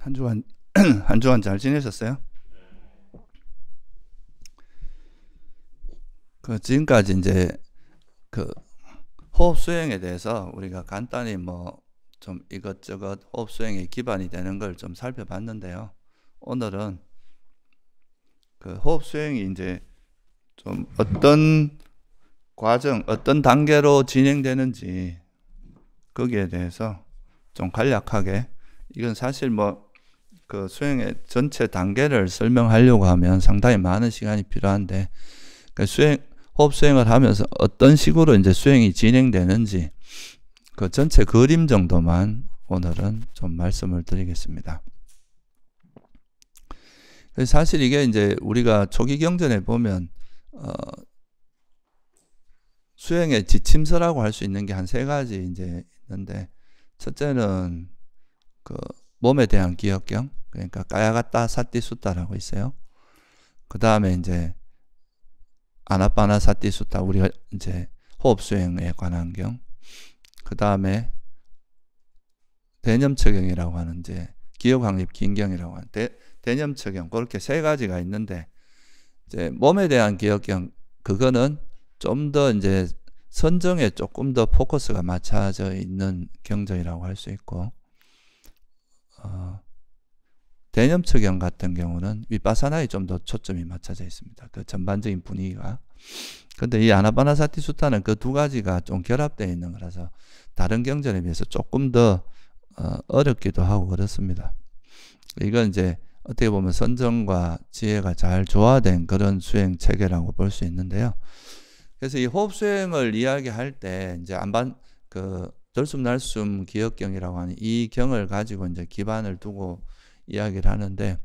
한 주간 한 주간 잘 지내셨어요? 지금까지 이제 그 호흡 수행에 대해서 우리가 간단히 뭐 좀 이것저것 호흡 수행의 기반이 되는 걸 좀 살펴봤는데요. 오늘은 그 호흡 수행이 이제 좀 어떤 과정, 어떤 단계로 진행되는지 거기에 대해서 좀 간략하게, 이건 사실 뭐 그 수행의 전체 단계를 설명하려고 하면 상당히 많은 시간이 필요한데, 그 호흡 수행을 하면서 어떤 식으로 이제 수행이 진행되는지 그 전체 그림 정도만 오늘은 좀 말씀을 드리겠습니다. 사실 이게 이제 우리가 초기 경전에 보면 수행의 지침서라고 할 수 있는 게 한 3가지 이제 있는데, 첫째는 그 몸에 대한 기억경, 그러니까 까야가타 사띠수타라고 있어요. 그 다음에 이제 아나파나 사띠수타, 우리가 이제 호흡 수행에 관한 경. 그 다음에 대념처경이라고 하는 이제 기억확립 긴경이라고 하는 대념처경, 그렇게 3가지가 있는데, 이제 몸에 대한 기억경, 그거는 좀 더 이제 선정에 조금 더 포커스가 맞춰져 있는 경전이라고 할 수 있고, 대념처경 같은 경우는 위파사나에 좀 더 초점이 맞춰져 있습니다. 그 전반적인 분위기가. 근데 이 아나파나사티수타는 그 2가지가 좀 결합되어 있는 거라서 다른 경전에 비해서 조금 더 어렵기도 하고 그렇습니다. 이건 이제 어떻게 보면 선정과 지혜가 잘 조화된 그런 수행 체계라고 볼 수 있는데요. 그래서 이 호흡 수행을 이야기할 때 이제 들숨날숨 기억경이라고 하는 이 경을 가지고 이제 기반을 두고 이야기를 하는데,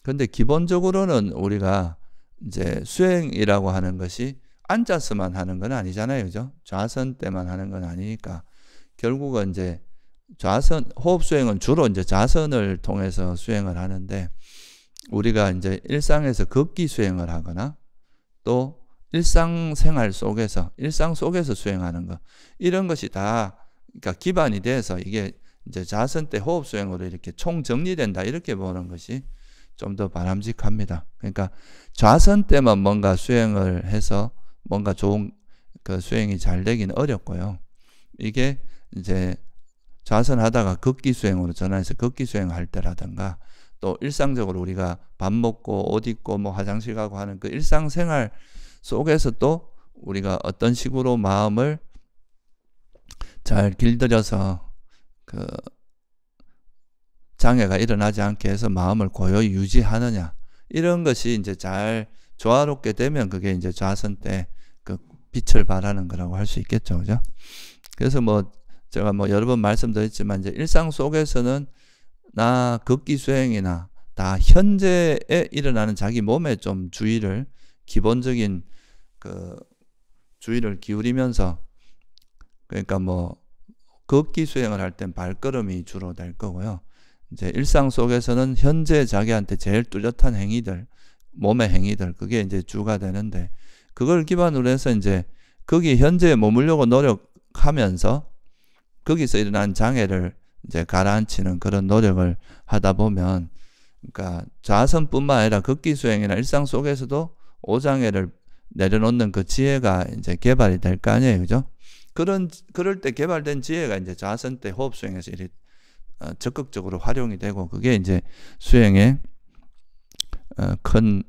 근데 기본적으로는 우리가 이제 수행이라고 하는 것이 앉아서만 하는 건 아니잖아요, 그죠? 좌선 때만 하는 건 아니니까 결국은 이제 호흡 수행은 주로 이제 좌선을 통해서 수행을 하는데, 우리가 이제 일상에서 걷기 수행을 하거나 또 일상생활 속에서, 일상 속에서 수행하는 것, 이런 것이 다 그러니까 기반이 돼서 이게 이제 좌선 때 호흡 수행으로 이렇게 총정리된다, 이렇게 보는 것이 좀 더 바람직합니다. 그러니까 좌선 때만 뭔가 수행을 해서 뭔가 좋은 그 수행이 잘 되긴 어렵고요. 이게 이제 좌선 하다가 걷기 수행으로 전환해서 걷기 수행할 때라든가, 또 일상적으로 우리가 밥 먹고 옷 입고 뭐 화장실 가고 하는 그 일상생활 속에서 또 우리가 어떤 식으로 마음을 잘 길들여서 그 장애가 일어나지 않게 해서 마음을 고요히 유지하느냐, 이런 것이 이제 잘 조화롭게 되면 그게 이제 좌선 때 그 빛을 발하는 거라고 할 수 있겠죠, 그죠? 그래서 뭐 제가 뭐 여러 번 말씀드렸지만, 이제 일상 속에서는 나 걷기 수행이나 다 현재에 일어나는 자기 몸에 좀 주의를, 기본적인 그 주의를 기울이면서, 그러니까 뭐 걷기 수행을 할 땐 발걸음이 주로 될 거고요. 이제 일상 속에서는 현재 자기한테 제일 뚜렷한 행위들, 몸의 행위들, 그게 이제 주가 되는데, 그걸 기반으로 해서 이제 거기 현재에 머물려고 노력하면서 거기서 일어난 장애를 이제 가라앉히는 그런 노력을 하다 보면, 그러니까 좌선뿐만 아니라 걷기 수행이나 일상 속에서도 오장애를 내려놓는 그 지혜가 이제 개발이 될 거 아니에요, 그죠? 그럴 때 개발된 지혜가 이제 좌선 때 호흡 수행에서 이렇게 적극적으로 활용이 되고, 그게 이제 수행에 큰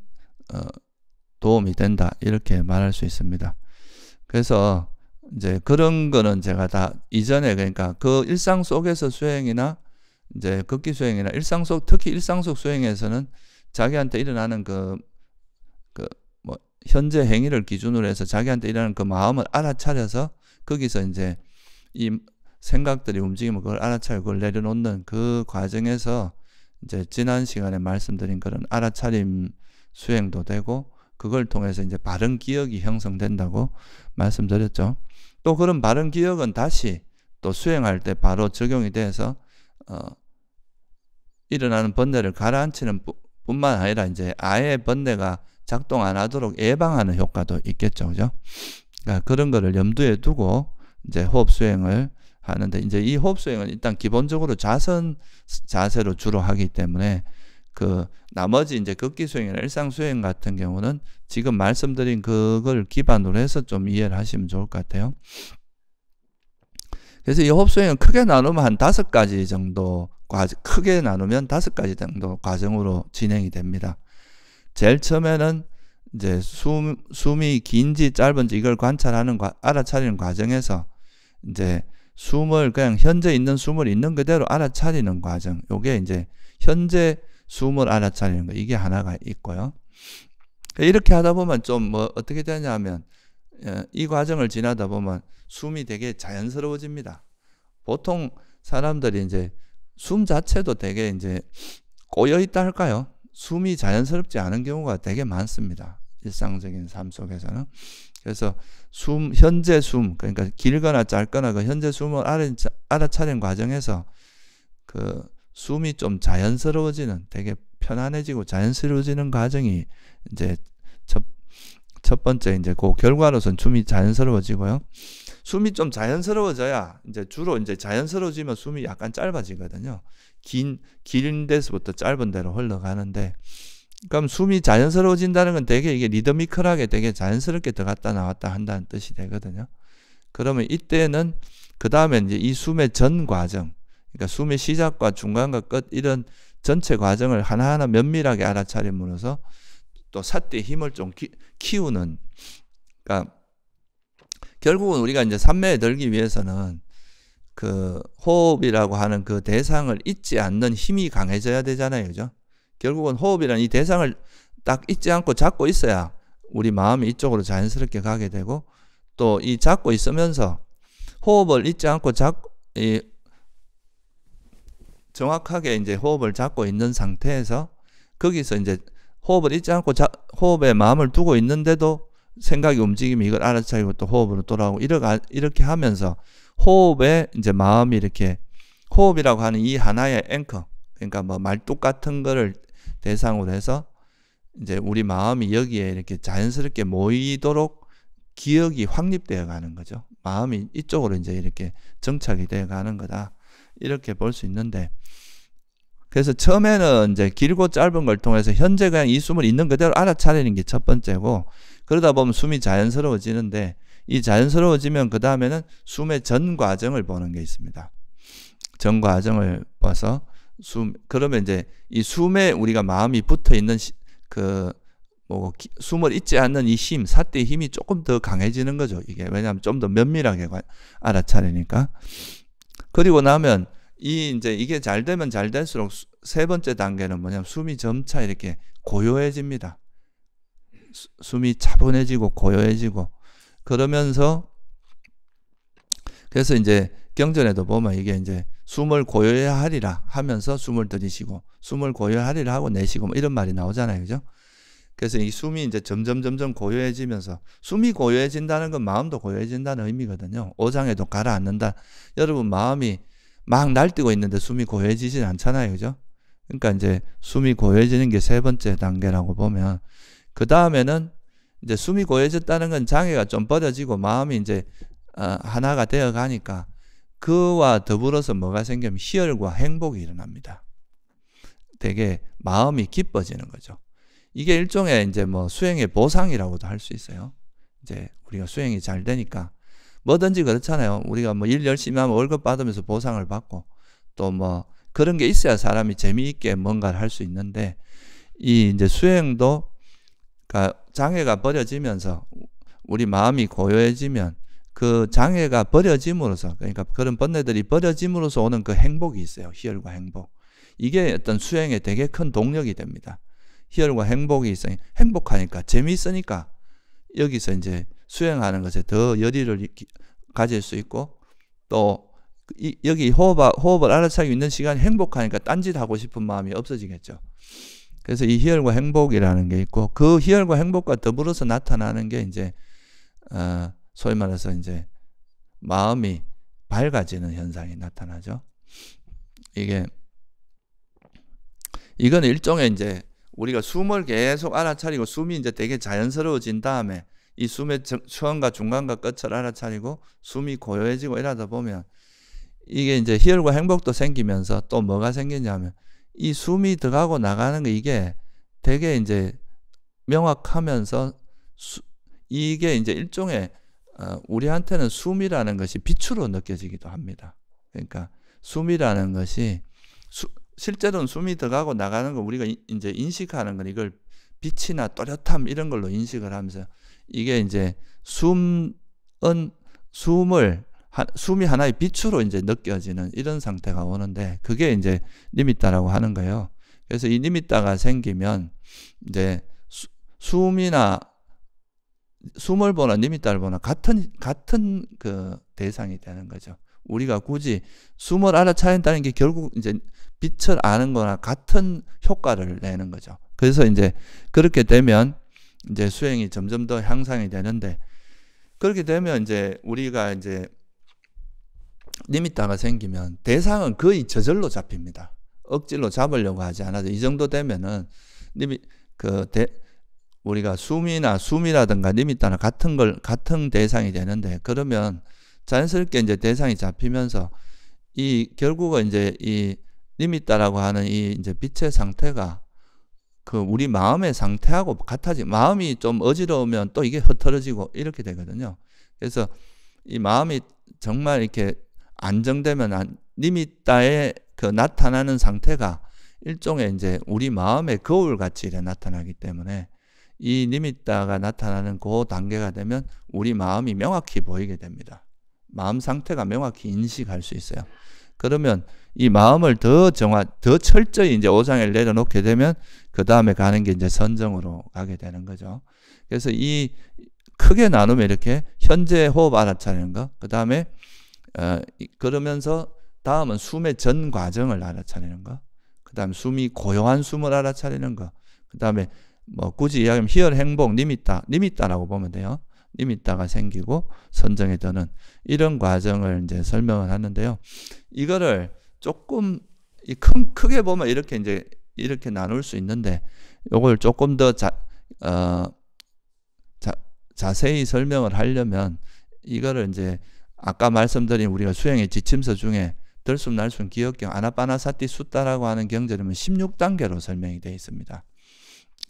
도움이 된다, 이렇게 말할 수 있습니다. 그래서 이제 그런 거는 제가 다 이전에, 그러니까 그 일상 속에서 수행이나 이제 걷기 수행이나 특히 일상 속 수행에서는 자기한테 일어나는 뭐 현재 행위를 기준으로 해서 자기한테 일어나는 그 마음을 알아차려서 거기서 이제 이 생각들이 움직이면 그걸 알아차리고 그걸 내려놓는 그 과정에서 이제 지난 시간에 말씀드린 그런 알아차림 수행도 되고, 그걸 통해서 이제 바른 기억이 형성된다고 말씀드렸죠. 또 그런 바른 기억은 다시 또 수행할 때 바로 적용이 돼서 일어나는 번뇌를 가라앉히는 뿐만 아니라 이제 아예 번뇌가 작동 안 하도록 예방하는 효과도 있겠죠, 그죠? 그러니까 그런 거를 염두에 두고 이제 호흡 수행을 하는데 이제 이 호흡 수행은 일단 기본적으로 좌선 자세로 주로 하기 때문에 그 나머지 이제 걷기 수행이나 일상 수행 같은 경우는 지금 말씀드린 그걸 기반으로 해서 좀 이해를 하시면 좋을 것 같아요. 그래서 이 호흡 수행은 크게 나누면 한 5가지 정도 크게 나누면 5가지 정도 과정으로 진행이 됩니다. 제일 처음에는 이제 숨이 긴지 짧은지 이걸 관찰하는 알아차리는 과정에서 이제 숨을 그냥 현재 있는 숨을 있는 그대로 알아차리는 과정. 요게 이제 현재 숨을 알아차리는 거. 이게 하나가 있고요. 이렇게 하다 보면 좀 뭐 어떻게 되냐면 이 과정을 지나다 보면 숨이 되게 자연스러워집니다. 보통 사람들이 이제 숨 자체도 되게 이제 꼬여 있다 할까요? 숨이 자연스럽지 않은 경우가 되게 많습니다. 일상적인 삶 속에서는. 그래서 현재 숨, 그러니까 길거나 짧거나 그 현재 숨을 알아차리는 과정에서 그 숨이 좀 자연스러워지는, 되게 편안해지고 자연스러워지는 과정이 이제 첫 번째 이제 그 결과로선 숨이 자연스러워지고요. 숨이 좀 자연스러워져야 이제 주로 이제 자연스러워지면 숨이 약간 짧아지거든요. 긴 데서부터 짧은 데로 흘러가는데, 그럼 숨이 자연스러워진다는 건 되게 이게 리드미컬하게 되게 자연스럽게 들어갔다 나왔다 한다는 뜻이 되거든요. 그러면 이때는 그 다음에 이제 이 숨의 전 과정, 그러니까 숨의 시작과 중간과 끝 이런 전체 과정을 하나하나 면밀하게 알아차림으로써 또 삿대의 힘을 좀 키우는, 그러니까 결국은 우리가 이제 삼매에 들기 위해서는 그 호흡이라고 하는 그 대상을 잊지 않는 힘이 강해져야 되잖아요. 그죠? 결국은 호흡이라는 이 대상을 딱 잊지 않고 잡고 있어야 우리 마음이 이쪽으로 자연스럽게 가게 되고, 또 이 잡고 있으면서 호흡을 잊지 않고 정확하게 이제 호흡을 잡고 있는 상태에서 거기서 이제 호흡을 잊지 않고 호흡에 마음을 두고 있는데도 생각이 움직이면 이걸 알아차리고 또 호흡으로 돌아오고 이렇게 하면서 호흡에 이제 마음이 이렇게, 호흡이라고 하는 이 하나의 앵커, 그러니까 뭐 말뚝 같은 거를 대상으로 해서 이제 우리 마음이 여기에 이렇게 자연스럽게 모이도록 기억이 확립되어 가는 거죠. 마음이 이쪽으로 이제 이렇게 정착이 되어 가는 거다. 이렇게 볼 수 있는데, 그래서 처음에는 이제 길고 짧은 걸 통해서 현재 그냥 이 숨을 있는 그대로 알아차리는 게 첫 번째고, 그러다 보면 숨이 자연스러워지는데, 이 자연스러워지면 그 다음에는 숨의 전 과정을 보는 게 있습니다. 전 과정을 봐서 그러면 이제 이 숨에 우리가 마음이 붙어 있는 숨을 잊지 않는 이 힘, 삿대의 힘이 조금 더 강해지는 거죠. 이게 왜냐하면 좀 더 면밀하게 알아차리니까. 그리고 나면 이제 이게 잘 되면 잘 될수록 세 번째 단계는 뭐냐면 숨이 점차 이렇게 고요해집니다. 숨이 차분해지고 고요해지고, 그러면서 그래서 이제 경전에도 보면 이게 이제 숨을 고요하리라 하면서 숨을 들이쉬고, 숨을 고요하리라 하고 내쉬고, 뭐 이런 말이 나오잖아요. 그죠? 그래서 이 숨이 이제 점점 고요해지면서, 숨이 고요해진다는 건 마음도 고요해진다는 의미거든요. 오장에도 가라앉는다. 여러분 마음이 막 날뛰고 있는데 숨이 고요해지진 않잖아요. 그죠? 그러니까 이제 숨이 고요해지는 게 세 번째 단계라고 보면, 그 다음에는 이제 숨이 고요해졌다는 건 장애가 좀 버려지고 마음이 이제 하나가 되어 가니까 그와 더불어서 뭐가 생기면 희열과 행복이 일어납니다. 되게 마음이 기뻐지는 거죠. 이게 일종의 이제 뭐 수행의 보상이라고도 할 수 있어요. 이제 우리가 수행이 잘 되니까 뭐든지 그렇잖아요. 우리가 뭐 일 열심히 하면 월급 받으면서 보상을 받고, 또 뭐 그런 게 있어야 사람이 재미있게 뭔가를 할 수 있는데, 이 이제 수행도 그러니까 장애가 버려지면서 우리 마음이 고요해지면 그 장애가 버려짐으로써, 그러니까 그런 번뇌들이 버려짐으로써 오는 그 행복이 있어요. 희열과 행복. 이게 어떤 수행에 되게 큰 동력이 됩니다. 희열과 행복이 있으니, 행복하니까 재미있으니까 여기서 이제 수행하는 것에 더 열의를 가질 수 있고, 또 여기 호흡을 알아차리고 있는 시간이 행복하니까 딴짓하고 싶은 마음이 없어지겠죠. 그래서 이 희열과 행복이라는 게 있고, 그 희열과 행복과 더불어서 나타나는 게 이제 소위 말해서 이제 마음이 밝아지는 현상이 나타나죠. 이건 일종의 이제 우리가 숨을 계속 알아차리고, 숨이 이제 되게 자연스러워진 다음에 이 숨의 처음과 중간과 끝을 알아차리고 숨이 고요해지고 이러다 보면 이게 이제 희열과 행복도 생기면서 또 뭐가 생기냐면 이 숨이 들어가고 나가는 거 이게 되게 이제 명확하면서 이게 이제 일종의 우리한테는 숨이라는 것이 빛으로 느껴지기도 합니다. 그러니까 숨이라는 것이 실제로는 숨이 들어가고 나가는 거 우리가 이제 인식하는 건 이걸 빛이나 또렷함 이런 걸로 인식을 하면서 이게 이제 숨이 하나의 빛으로 이제 느껴지는 이런 상태가 오는데 그게 이제 니미따라고 하는 거예요. 그래서 이 니미따가 생기면 이제 숨을 보나 니미따를 보나 같은 그 대상이 되는 거죠. 우리가 굳이 숨을 알아차린다는 게 결국 이제 빛을 아는 거나 같은 효과를 내는 거죠. 그래서 이제 그렇게 되면 이제 수행이 점점 더 향상이 되는데 그렇게 되면 이제 우리가 이제 니미따가 생기면 대상은 거의 저절로 잡힙니다. 억지로 잡으려고 하지 않아도 이 정도 되면은 우리가 숨이라든가 니미따나 같은 대상이 되는데 그러면 자연스럽게 이제 대상이 잡히면서 결국은 이제 이 니미따라고 하는 이 이제 빛의 상태가 그 우리 마음의 상태하고 마음이 좀 어지러우면 또 이게 흐트러지고 이렇게 되거든요. 그래서 이 마음이 정말 이렇게 안정되면 니미따의 그 나타나는 상태가 일종의 이제 우리 마음의 거울같이 나타나기 때문에 이 니미따가 나타나는 그 단계가 되면 우리 마음이 명확히 보이게 됩니다. 마음 상태가 명확히 인식할 수 있어요. 그러면 이 마음을 더 철저히 이제 오장을 내려놓게 되면 그 다음에 가는 게 이제 선정으로 가게 되는 거죠. 그래서 이 크게 나누면 이렇게 현재 호흡 알아차리는 거, 그 다음에 그러면서 다음은 숨의 전 과정을 알아차리는 거, 그 다음에 숨이 고요한 숨을 알아차리는 거, 그 다음에 뭐 굳이 이야기하면 희열, 행복, 니미따라고 보면 돼요. 니미따가 생기고 선정에 드는 이런 과정을 이제 설명을 하는데요. 이거를 조금 크게 보면 이렇게 나눌 수 있는데 이걸 조금 더 자세히 설명을 하려면 이거를 이제 아까 말씀드린 우리가 수행의 지침서 중에 들숨 날숨 기억경 아나빠나사티 수따라고 하는 경전이면 16단계로 설명이 되어 있습니다.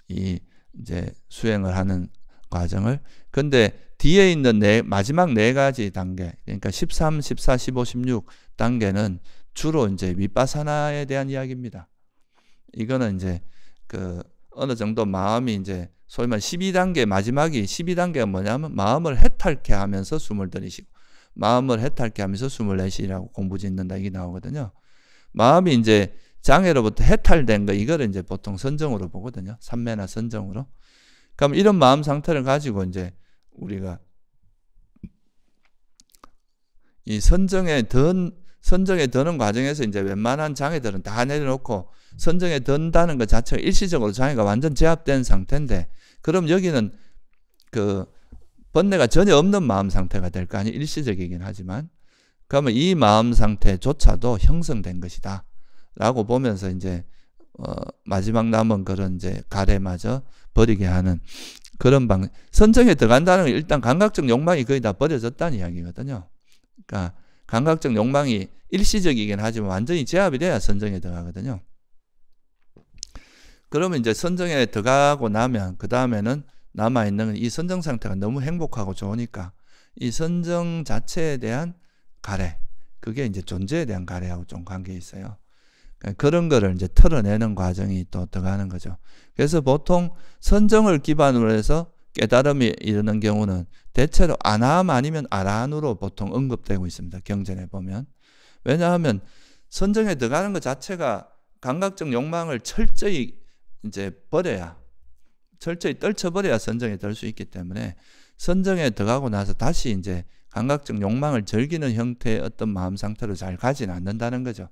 이 이제 수행을 하는 과정을. 근데 뒤에 있는 마지막 네 가지 단계, 그러니까 13, 14, 15, 16 단계는 주로 이제 위파사나에 대한 이야기입니다. 이거는 이제 그 어느 정도 마음이 이제 소위 말 12단계가 뭐냐면 마음을 해탈케 하면서 숨을 들이시고 마음을 해탈케 하면서 숨을 내쉬라고 공부 짓는다 이게 나오거든요. 마음이 이제 장애로부터 해탈된 거 이거를 이제 보통 선정으로 보거든요. 삼매나 선정으로. 그럼 이런 마음 상태를 가지고 이제 우리가 이 선정에 드는 과정에서 이제 웬만한 장애들은 다 내려놓고 선정에 든다는 것 자체가 일시적으로 장애가 완전 제압된 상태인데 그럼 여기는 그 번뇌가 전혀 없는 마음 상태가 될 거 아니에요. 일시적이긴 하지만 그러면 이 마음 상태조차도 형성된 것이다 라고 보면서 이제 마지막 남은 그런 이제 가래마저 버리게 하는 그런 선정에 들어간다는 건 일단 감각적 욕망이 거의 다 버려졌다는 이야기거든요. 그러니까 감각적 욕망이 일시적이긴 하지만 완전히 제압이 돼야 선정에 들어가거든요. 그러면 이제 선정에 들어가고 나면 그 다음에는 남아있는 이 선정 상태가 너무 행복하고 좋으니까 이 선정 자체에 대한 가래, 그게 이제 존재에 대한 가래하고 좀 관계 있어요. 그러니까 그런 거를 이제 털어내는 과정이 또 들어가는 거죠. 그래서 보통 선정을 기반으로 해서 깨달음이 이르는 경우는 대체로 아나함 아니면 아라한으로 보통 언급되고 있습니다. 경전에 보면. 왜냐하면 선정에 들어가는 것 자체가 감각적 욕망을 철저히 이제 철저히 떨쳐버려야 선정에 들 수 있기 때문에 선정에 들어가고 나서 다시 이제 감각적 욕망을 즐기는 형태의 어떤 마음 상태로 잘 가지는 않는다는 거죠.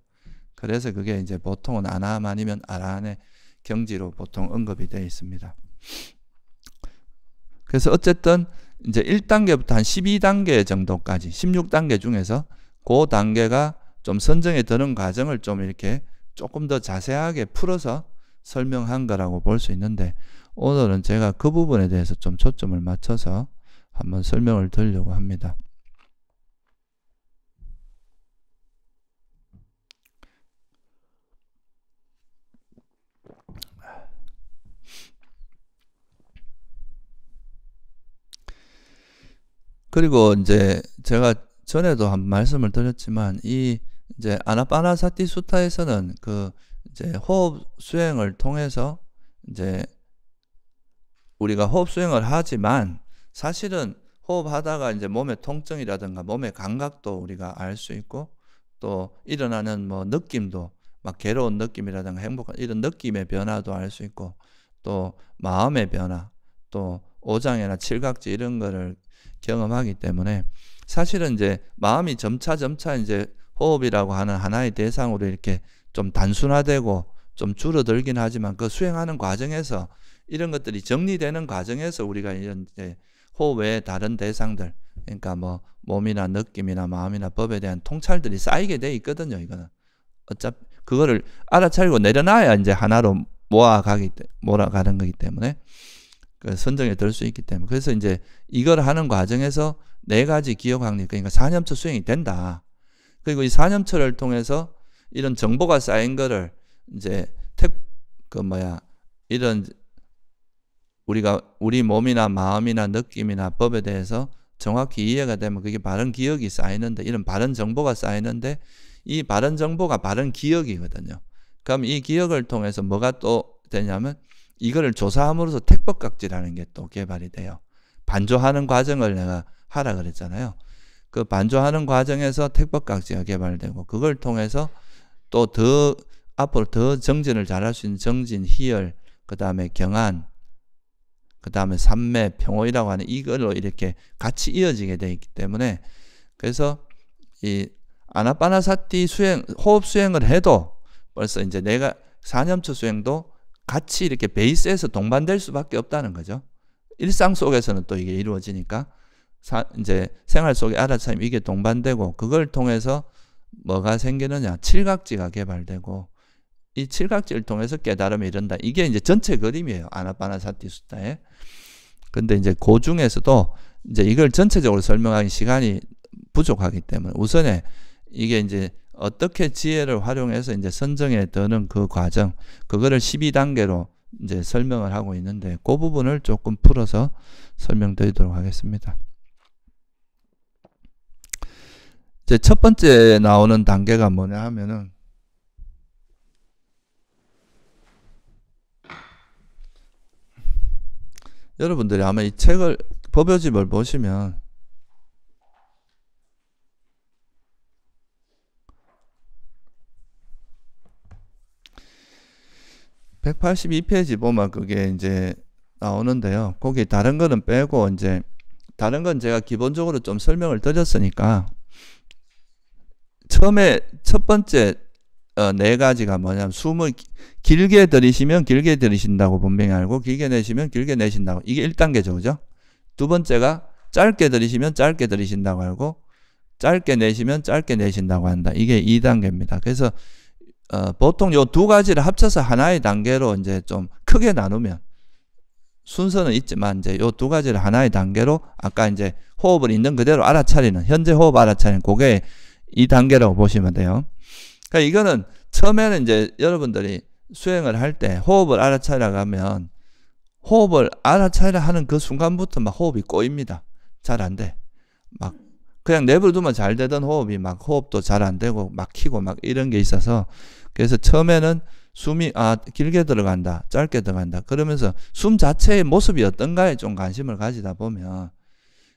그래서 그게 이제 보통은 아나함 아니면 아라한의 경지로 보통 언급이 되어 있습니다. 그래서 어쨌든 이제 1단계부터 한 12단계 정도까지 16단계 중에서 그 단계가 좀 선정에 드는 과정을 좀 이렇게 조금 더 자세하게 풀어서 설명한 거라고 볼 수 있는데 오늘은 제가 그 부분에 대해서 좀 초점을 맞춰서 한번 설명을 드리려고 합니다. 그리고 이제 제가 전에도 한 말씀을 드렸지만 이 이제 아나파나사티 수타에서는 그 이제 호흡 수행을 통해서 이제 우리가 호흡 수행을 하지만 사실은 호흡하다가 이제 몸의 통증이라든가 몸의 감각도 우리가 알 수 있고 또 일어나는 뭐 느낌도 막 괴로운 느낌이라든가 행복한 이런 느낌의 변화도 알 수 있고 또 마음의 변화 또 오장이나 칠각지 이런 거를 경험하기 때문에 사실은 이제 마음이 점차 이제 호흡이라고 하는 하나의 대상으로 이렇게 좀 단순화되고 좀 줄어들긴 하지만 그 수행하는 과정에서 이런 것들이 정리되는 과정에서 우리가 이런 이제 호흡 외에 다른 대상들 그러니까 뭐 몸이나 느낌이나 마음이나 법에 대한 통찰들이 쌓이게 돼 있거든요. 이거는 어차피 그거를 알아차리고 내려놔야 이제 하나로 몰아가는 거기 때문에 그 선정에 들 수 있기 때문에 그래서 이제 이걸 하는 과정에서 4가지 기억확립 그러니까 4념처 수행이 된다. 그리고 이 4념처를 통해서 이런 정보가 쌓인 거를 이제 이런 우리가 우리 몸이나 마음이나 느낌이나 법에 대해서 정확히 이해가 되면 그게 바른 기억이 쌓이는데 이런 바른 정보가 쌓이는데 이 바른 정보가 바른 기억이거든요. 그럼 이 기억을 통해서 뭐가 또 되냐면 이거를 조사함으로써 택법각지라는 게 또 개발이 돼요. 반조하는 과정을 내가 하라 그랬잖아요. 그 반조하는 과정에서 택법각지가 개발되고 그걸 통해서 또 더 앞으로 더 정진을 잘할 수 있는 정진, 희열, 그 다음에 경안, 그 다음에 삼매, 평호이라고 하는 이걸로 이렇게 같이 이어지게 되어 있기 때문에 그래서 이 아나파나사티 수행, 호흡 수행을 해도 벌써 이제 내가 4념처 수행도 같이 이렇게 베이스에서 동반될 수밖에 없다는 거죠. 일상 속에서는 또 이게 이루어지니까 이제 생활 속에 알아차림 이게 동반되고 그걸 통해서 뭐가 생기느냐 칠각지가 개발되고 이 칠각지를 통해서 깨달음이 이른다. 이게 이제 전체 그림이에요. 아나파나사티 수타에. 근데 이제 그 중에서도 이제 이걸 전체적으로 설명하기 시간이 부족하기 때문에 우선에 이게 이제 어떻게 지혜를 활용해서 이제 선정에 드는 그 과정, 그거를 12단계로 이제 설명을 하고 있는데 그 부분을 조금 풀어서 설명드리도록 하겠습니다. 이제 첫 번째 나오는 단계가 뭐냐 하면은 여러분들이 아마 이 책을 법요집을 보시면 (182페이지) 보면 그게 이제 나오는데요. 거기 다른 거는 빼고 이제 다른 건 제가 기본적으로 좀 설명을 드렸으니까 처음에 첫 번째 4가지가 뭐냐면 숨을 길게 들이쉬면 길게 들이쉰다고 분명히 알고 길게 내쉬면 길게 내쉰다고 이게 1단계죠. 그죠? 두 번째가 짧게 들이쉬면 짧게 들이쉰다고 알고 짧게 내쉬면 짧게 내쉰다고 한다. 이게 2단계입니다. 그래서 보통 요 2가지를 합쳐서 하나의 단계로 이제 좀 크게 나누면 순서는 있지만 이제 요 2가지를 하나의 단계로 아까 이제 호흡을 있는 그대로 알아차리는 현재 호흡 알아차리는 그게 2단계라고 보시면 돼요. 그러니까 이거는 처음에는 이제 여러분들이 수행을 할 때 호흡을 알아차리려 가면 호흡을 알아차리려 하는 그 순간부터 막 호흡이 꼬입니다. 잘 안 돼. 막 그냥 내버려두면 잘 되던 호흡이 막 호흡도 잘 안 되고 막히고 막 이런 게 있어서 그래서 처음에는 숨이 길게 들어간다 짧게 들어간다 그러면서 숨 자체의 모습이 어떤가에 좀 관심을 가지다 보면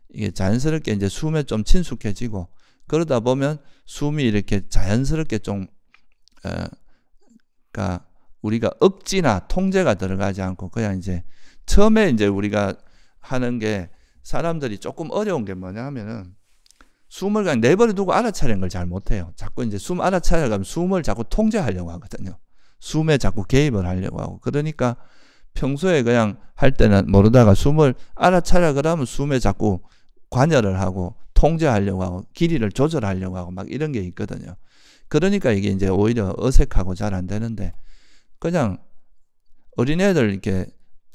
이게 자연스럽게 이제 숨에 좀 친숙해지고 그러다 보면 숨이 이렇게 자연스럽게 좀 그러니까 우리가 억지나 통제가 들어가지 않고 그냥 이제 처음에 이제 우리가 하는 게 사람들이 조금 어려운 게 뭐냐 하면은 숨을 그냥 내버려 두고 알아차리는 걸 잘 못해요. 자꾸 이제 숨 알아차려 가면 숨을 자꾸 통제하려고 하거든요. 숨에 자꾸 개입을 하려고 하고 그러니까 평소에 그냥 할 때는 모르다가 숨을 알아차려 그러면 숨에 자꾸 관여를 하고 통제하려고 하고 길이를 조절하려고 하고 막 이런 게 있거든요. 그러니까 이게 이제 오히려 어색하고 잘 안 되는데 그냥 어린애들 이렇게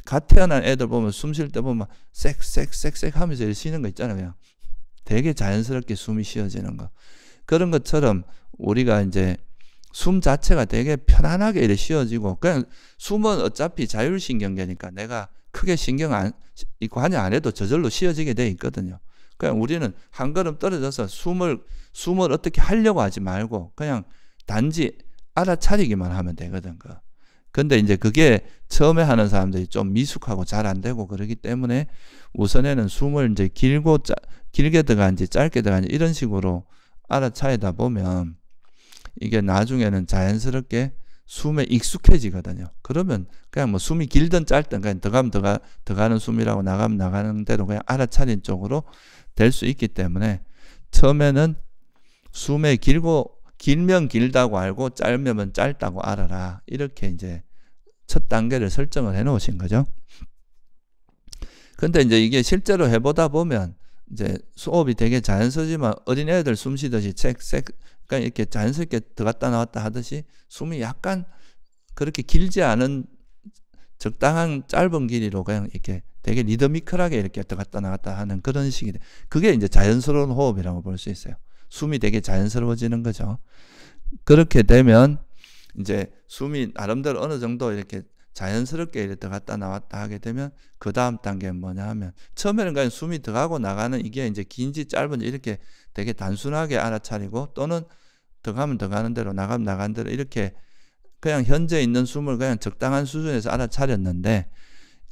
갓 태어난 애들 보면 숨 쉴 때 보면 쌕쌕쌕쌕 하면서 쉬는 거 있잖아요. 그냥 되게 자연스럽게 숨이 쉬어지는 거. 그런 것처럼 우리가 이제 숨 자체가 되게 편안하게 이렇게 쉬어지고 그냥 숨은 어차피 자율신경계니까 내가 크게 신경 관여 안 해도 저절로 쉬어지게 돼 있거든요. 그냥 우리는 한 걸음 떨어져서 숨을 어떻게 하려고 하지 말고 그냥 단지 알아차리기만 하면 되거든. 근데 이제 그게 처음에 하는 사람들이 좀 미숙하고 잘 안 되고 그러기 때문에 우선에는 숨을 이제 길게 들어간지 짧게 들어간지 이런 식으로 알아차리다 보면 이게 나중에는 자연스럽게 숨에 익숙해지거든요. 그러면 그냥 뭐 숨이 길든 짧든 그냥 들어가면 들어가는 숨이라고 나가면 나가는 대로 그냥 알아차린 쪽으로 될 수 있기 때문에 처음에는 숨에 길면 길다고 알고 짧으면 짧다고 알아라. 이렇게 이제 첫 단계를 설정을 해 놓으신 거죠. 근데 이제 이게 실제로 해보다 보면 이제 호흡이 되게 자연스러지만 어린애들 숨 쉬듯이 그러니까 이렇게 자연스럽게 들어갔다 나왔다 하듯이 숨이 약간 그렇게 길지 않은 적당한 짧은 길이로 그냥 이렇게 되게 리드미컬하게 이렇게 들어갔다 나왔다 하는 그런 식이 돼. 그게 이제 자연스러운 호흡이라고 볼 수 있어요. 숨이 되게 자연스러워지는 거죠. 그렇게 되면 이제 숨이 나름대로 어느 정도 이렇게 자연스럽게 이렇게 들어갔다 나왔다 하게 되면 그 다음 단계는 뭐냐 하면 처음에는 그냥 숨이 들어가고 나가는 이게 이제 긴지 짧은지 이렇게 되게 단순하게 알아차리고 또는 들어가면 들어가는 대로 나가면 나가는 대로 이렇게 그냥 현재 있는 숨을 그냥 적당한 수준에서 알아차렸는데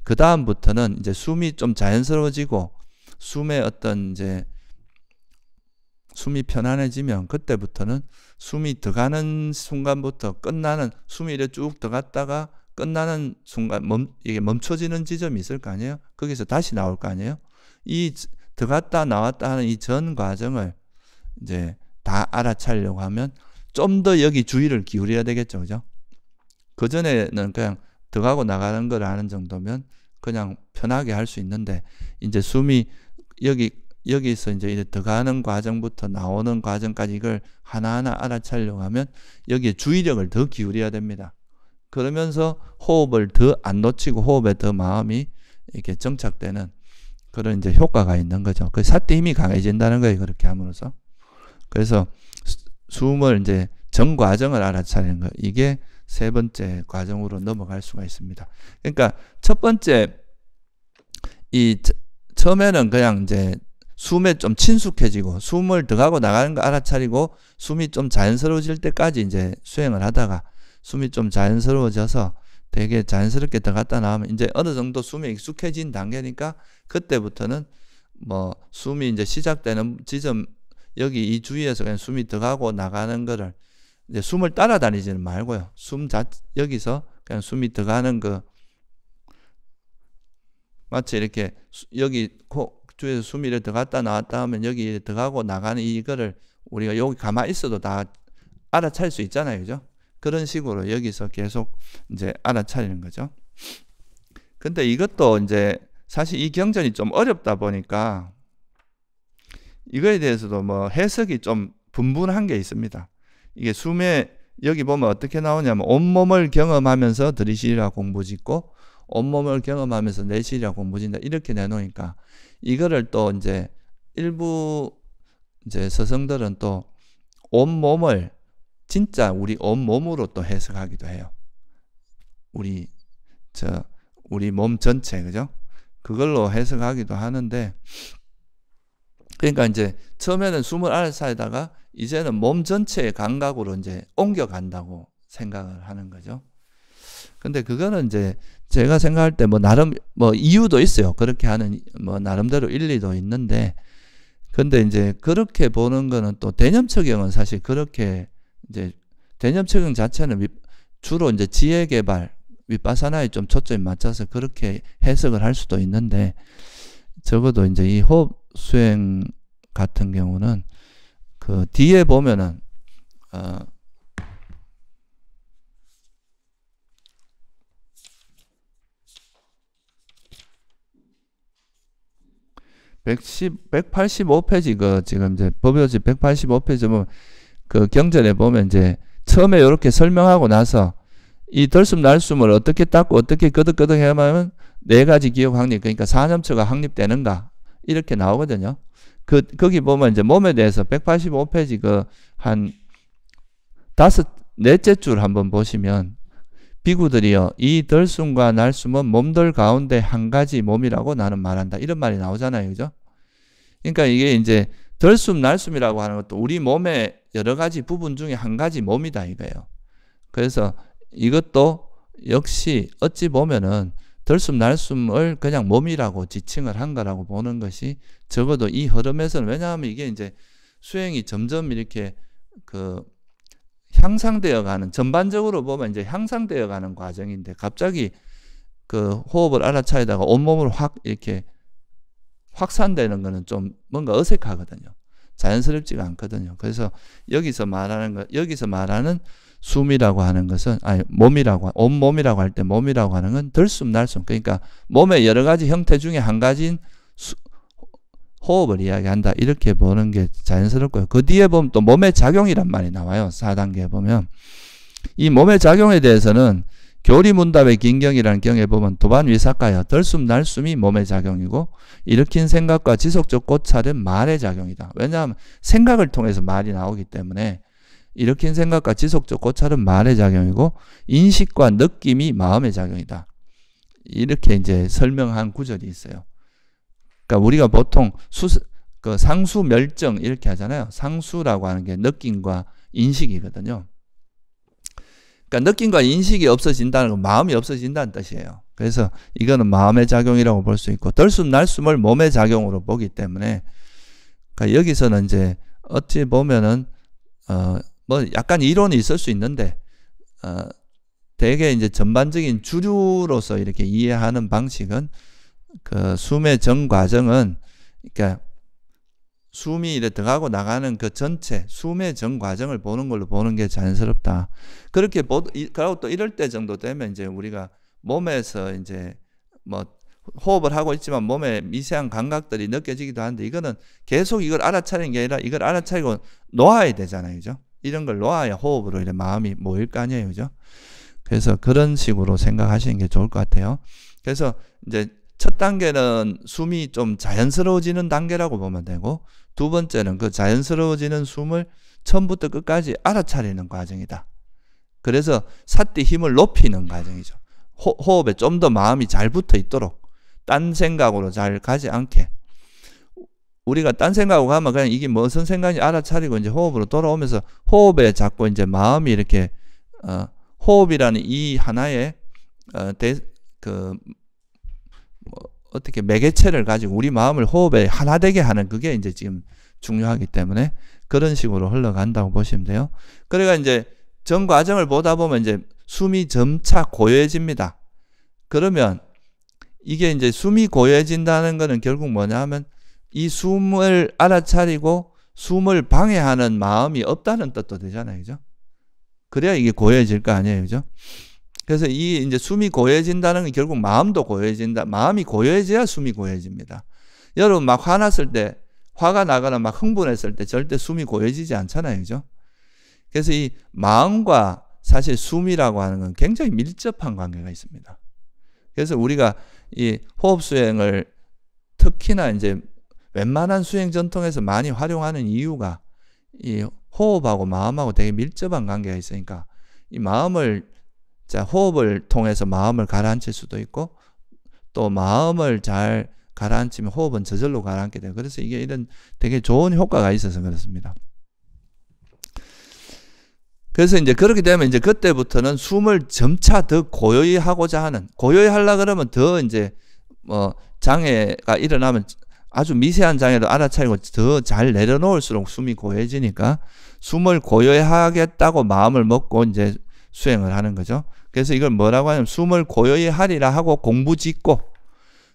그 다음부터는 이제 숨이 좀 자연스러워지고 숨의 어떤 이제 숨이 편안해지면 그때부터는 숨이 들어가는 순간부터 끝나는 숨이 이렇게 쭉 들어갔다가 끝나는 순간 이게 멈춰지는 지점이 있을 거 아니에요? 거기서 다시 나올 거 아니에요? 이 들어갔다 나왔다 하는 이 전 과정을 이제 다 알아차리려고 하면 좀 더 여기 주의를 기울여야 되겠죠. 그죠? 그전에는 그냥 들어가고 나가는 걸 아는 정도면 그냥 편하게 할 수 있는데 이제 숨이 여기서 이제 들어가는 과정부터 나오는 과정까지 이걸 하나하나 알아차리려고 하면 여기에 주의력을 더 기울여야 됩니다. 그러면서 호흡을 더 안 놓치고 호흡에 더 마음이 이렇게 정착되는 그런 이제 효과가 있는 거죠. 그 사태 힘이 강해진다는 거예요. 그렇게 함으로써. 그래서 숨을 이제 전 과정을 알아차리는 거. 이게 세 번째 과정으로 넘어갈 수가 있습니다. 그러니까 첫 번째 처음에는 그냥 이제 숨에 좀 친숙해지고 숨을 들어가고 나가는 거 알아차리고 숨이 좀 자연스러워질 때까지 이제 수행을 하다가 숨이 좀 자연스러워져서 되게 자연스럽게 들어갔다 나오면 이제 어느 정도 숨에 익숙해진 단계니까 그때부터는 뭐 숨이 이제 시작되는 지점 여기 이 주위에서 그냥 숨이 들어가고 나가는 거를 이제 숨을 따라다니지는 말고요. 여기서 그냥 숨이 들어가는 거 마치 이렇게 여기 주위에서 숨이 이렇게 들어갔다 나왔다 하면 여기 들어가고 나가는 이거를 우리가 여기 가만히 있어도 다 알아차릴 수 있잖아요. 그죠? 그런 식으로 여기서 계속 이제 알아차리는 거죠. 근데 이것도 이제 사실 이 경전이 좀 어렵다 보니까 이거에 대해서도 뭐 해석이 좀 분분한 게 있습니다. 이게 숨에 여기 보면 어떻게 나오냐면 온몸을 경험하면서 들이쉬리라 공부짓고 온몸을 경험하면서 내쉬리라 공부진다 이렇게 내놓으니까 이거를 또 이제 일부 이제 서성들은 또 온몸을 진짜 우리 온몸으로 또 해석하기도 해요. 우리 몸 전체, 그죠? 그걸로 해석하기도 하는데, 그러니까 이제 처음에는 숨을 알아차리다가 이제는 몸 전체의 감각으로 이제 옮겨간다고 생각을 하는 거죠. 근데 그거는 이제 제가 생각할 때 뭐 나름 뭐 이유도 있어요. 그렇게 하는 뭐 나름대로 일리도 있는데, 근데 이제 그렇게 보는 거는 또 대념척용은 사실 그렇게 이제 대념척용 자체는 주로 이제 지혜 개발, 윗바사나에 좀 초점이 맞춰서 그렇게 해석을 할 수도 있는데, 적어도 이제 이 호흡 수행 같은 경우는 그 뒤에 보면은 185페이지 그 지금 이제 법요지 185페이지 보면 그 경전에 보면 이제 처음에 이렇게 설명하고 나서 이 들숨 날숨을 어떻게 닦고 어떻게 끄덕끄덕 해야만 네 가지 기억 확립, 그러니까 사념처가 확립되는가 이렇게 나오거든요. 거기 보면 이제 몸에 대해서 185페이지 그 한 4째 줄 한번 보시면 비구들이요, 이 들숨과 날숨은 몸들 가운데 한 가지 몸이라고 나는 말한다. 이런 말이 나오잖아요. 그죠? 그러니까 이게 이제 들숨 날숨이라고 하는 것도 우리 몸의 여러 가지 부분 중에 한 가지 몸이다 이거예요. 그래서 이것도 역시 어찌 보면은 들숨 날숨을 그냥 몸이라고 지칭을 한 거라고 보는 것이 적어도 이 흐름에서는, 왜냐하면 이게 이제 수행이 점점 이렇게 그 향상되어 가는, 전반적으로 보면 이제 향상되어 가는 과정인데 갑자기 그 호흡을 알아차리다가 온몸으로 확 이렇게 확산되는 거는 좀 뭔가 어색하거든요. 자연스럽지가 않거든요. 그래서 여기서 말하는 숨이라고 하는 것은, 아니 몸이라고, 온몸이라고 할 때 몸이라고 하는 건 들숨 날숨, 그러니까 몸의 여러 가지 형태 중에 한 가지인 호흡을 이야기한다, 이렇게 보는 게 자연스럽고요. 그 뒤에 보면 또 몸의 작용이란 말이 나와요. 4단계에 보면 이 몸의 작용에 대해서는 교리문답의 긴경이라는 경에 보면 도반위사카야, 들숨 날숨이 몸의 작용이고 일으킨 생각과 지속적 고찰은 말의 작용이다. 왜냐하면 생각을 통해서 말이 나오기 때문에 일으킨 생각과 지속적 고찰은 말의 작용이고 인식과 느낌이 마음의 작용이다. 이렇게 이제 설명한 구절이 있어요. 그러니까 우리가 보통 그 상수 멸정 이렇게 하잖아요. 상수라고 하는 게 느낌과 인식이거든요. 그러니까 느낌과 인식이 없어진다는 건 마음이 없어진다는 뜻이에요. 그래서 이거는 마음의 작용이라고 볼 수 있고, 들숨 날숨을 몸의 작용으로 보기 때문에, 그러니까 여기서는 이제 어찌 보면은 뭐 약간 이론이 있을 수 있는데 되게 이제 전반적인 주류로서 이렇게 이해하는 방식은 그 숨의 정 과정은, 그러니까 숨이 이렇게 들어가고 나가는 그 전체 숨의 정 과정을 보는 걸로 보는 게 자연스럽다. 그렇게 그리고 또 이럴 때 정도 되면 이제 우리가 몸에서 이제 뭐 호흡을 하고 있지만 몸에 미세한 감각들이 느껴지기도 하는데, 이거는 계속 이걸 알아차리는 게 아니라 이걸 알아차리고 놓아야 되잖아요. 그죠? 이런 걸 놓아야 호흡으로 이렇게 마음이 모일 거 아니에요. 그죠? 그래서 그런 식으로 생각하시는 게 좋을 것 같아요. 그래서 이제 첫 단계는 숨이 좀 자연스러워지는 단계라고 보면 되고, 두 번째는 그 자연스러워지는 숨을 처음부터 끝까지 알아차리는 과정이다. 그래서 삿디 힘을 높이는 과정이죠. 호흡에 좀 더 마음이 잘 붙어 있도록, 딴 생각으로 잘 가지 않게. 우리가 딴 생각으로 가면 그냥 이게 무슨 생각인지 알아차리고 이제 호흡으로 돌아오면서 호흡에 자꾸 이제 마음이 이렇게 호흡이라는 이 하나의 어떻게 매개체를 가지고 우리 마음을 호흡에 하나 되게 하는, 그게 이제 지금 중요하기 때문에 그런 식으로 흘러간다고 보시면 돼요. 그러니까 이제 전 과정을 보다 보면 이제 숨이 점차 고요해집니다. 그러면 이게 이제 숨이 고요해진다는 거는 결국 뭐냐 하면 이 숨을 알아차리고 숨을 방해하는 마음이 없다는 뜻도 되잖아요. 그죠? 그래야 이게 고요해질 거 아니에요. 그죠? 그래서 이 이제 숨이 고요해진다는 건 결국 마음도 고요해진다. 마음이 고요해져야 숨이 고요해집니다. 여러분 막 화났을 때, 화가 나거나 막 흥분했을 때 절대 숨이 고요해지지 않잖아요. 그죠? 그래서 이 마음과 사실 숨이라고 하는 건 굉장히 밀접한 관계가 있습니다. 그래서 우리가 이 호흡 수행을 특히나 이제 웬만한 수행 전통에서 많이 활용하는 이유가 이 호흡하고 마음하고 되게 밀접한 관계가 있으니까, 이 마음을, 호흡을 통해서 마음을 가라앉힐 수도 있고, 또 마음을 잘 가라앉히면 호흡은 저절로 가라앉게 돼요. 그래서 이게 이런 되게 좋은 효과가 있어서 그렇습니다. 그래서 이제 그렇게 되면 이제 그때부터는 숨을 점차 더 고요히 하고자 하는, 고요히 하려고 그러면 더 이제 뭐 장애가 일어나면 아주 미세한 장애도 알아차리고 더 잘 내려놓을수록 숨이 고요해지니까 숨을 고요히 하겠다고 마음을 먹고 이제 수행을 하는 거죠. 그래서 이걸 뭐라고 하냐면 숨을 고요히 하리라 하고 공부 짓고,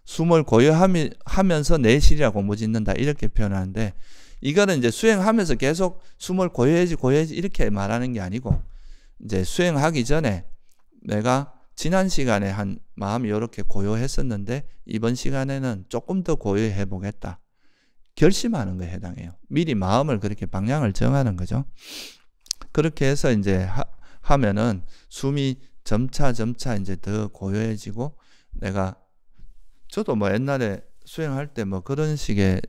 숨을 고요히 하면서 내실이라 공부 짓는다, 이렇게 표현하는데, 이거는 이제 수행하면서 계속 숨을 고요해지 이렇게 말하는 게 아니고, 이제 수행하기 전에 내가 지난 시간에 한 마음이 이렇게 고요했었는데 이번 시간에는 조금 더 고요해 보겠다, 결심하는 거에 해당해요. 미리 마음을 그렇게 방향을 정하는 거죠. 그렇게 해서 이제 하면은 숨이 점차 이제 더 고요해지고, 저도 뭐 옛날에 수행할 때 뭐 그런 식의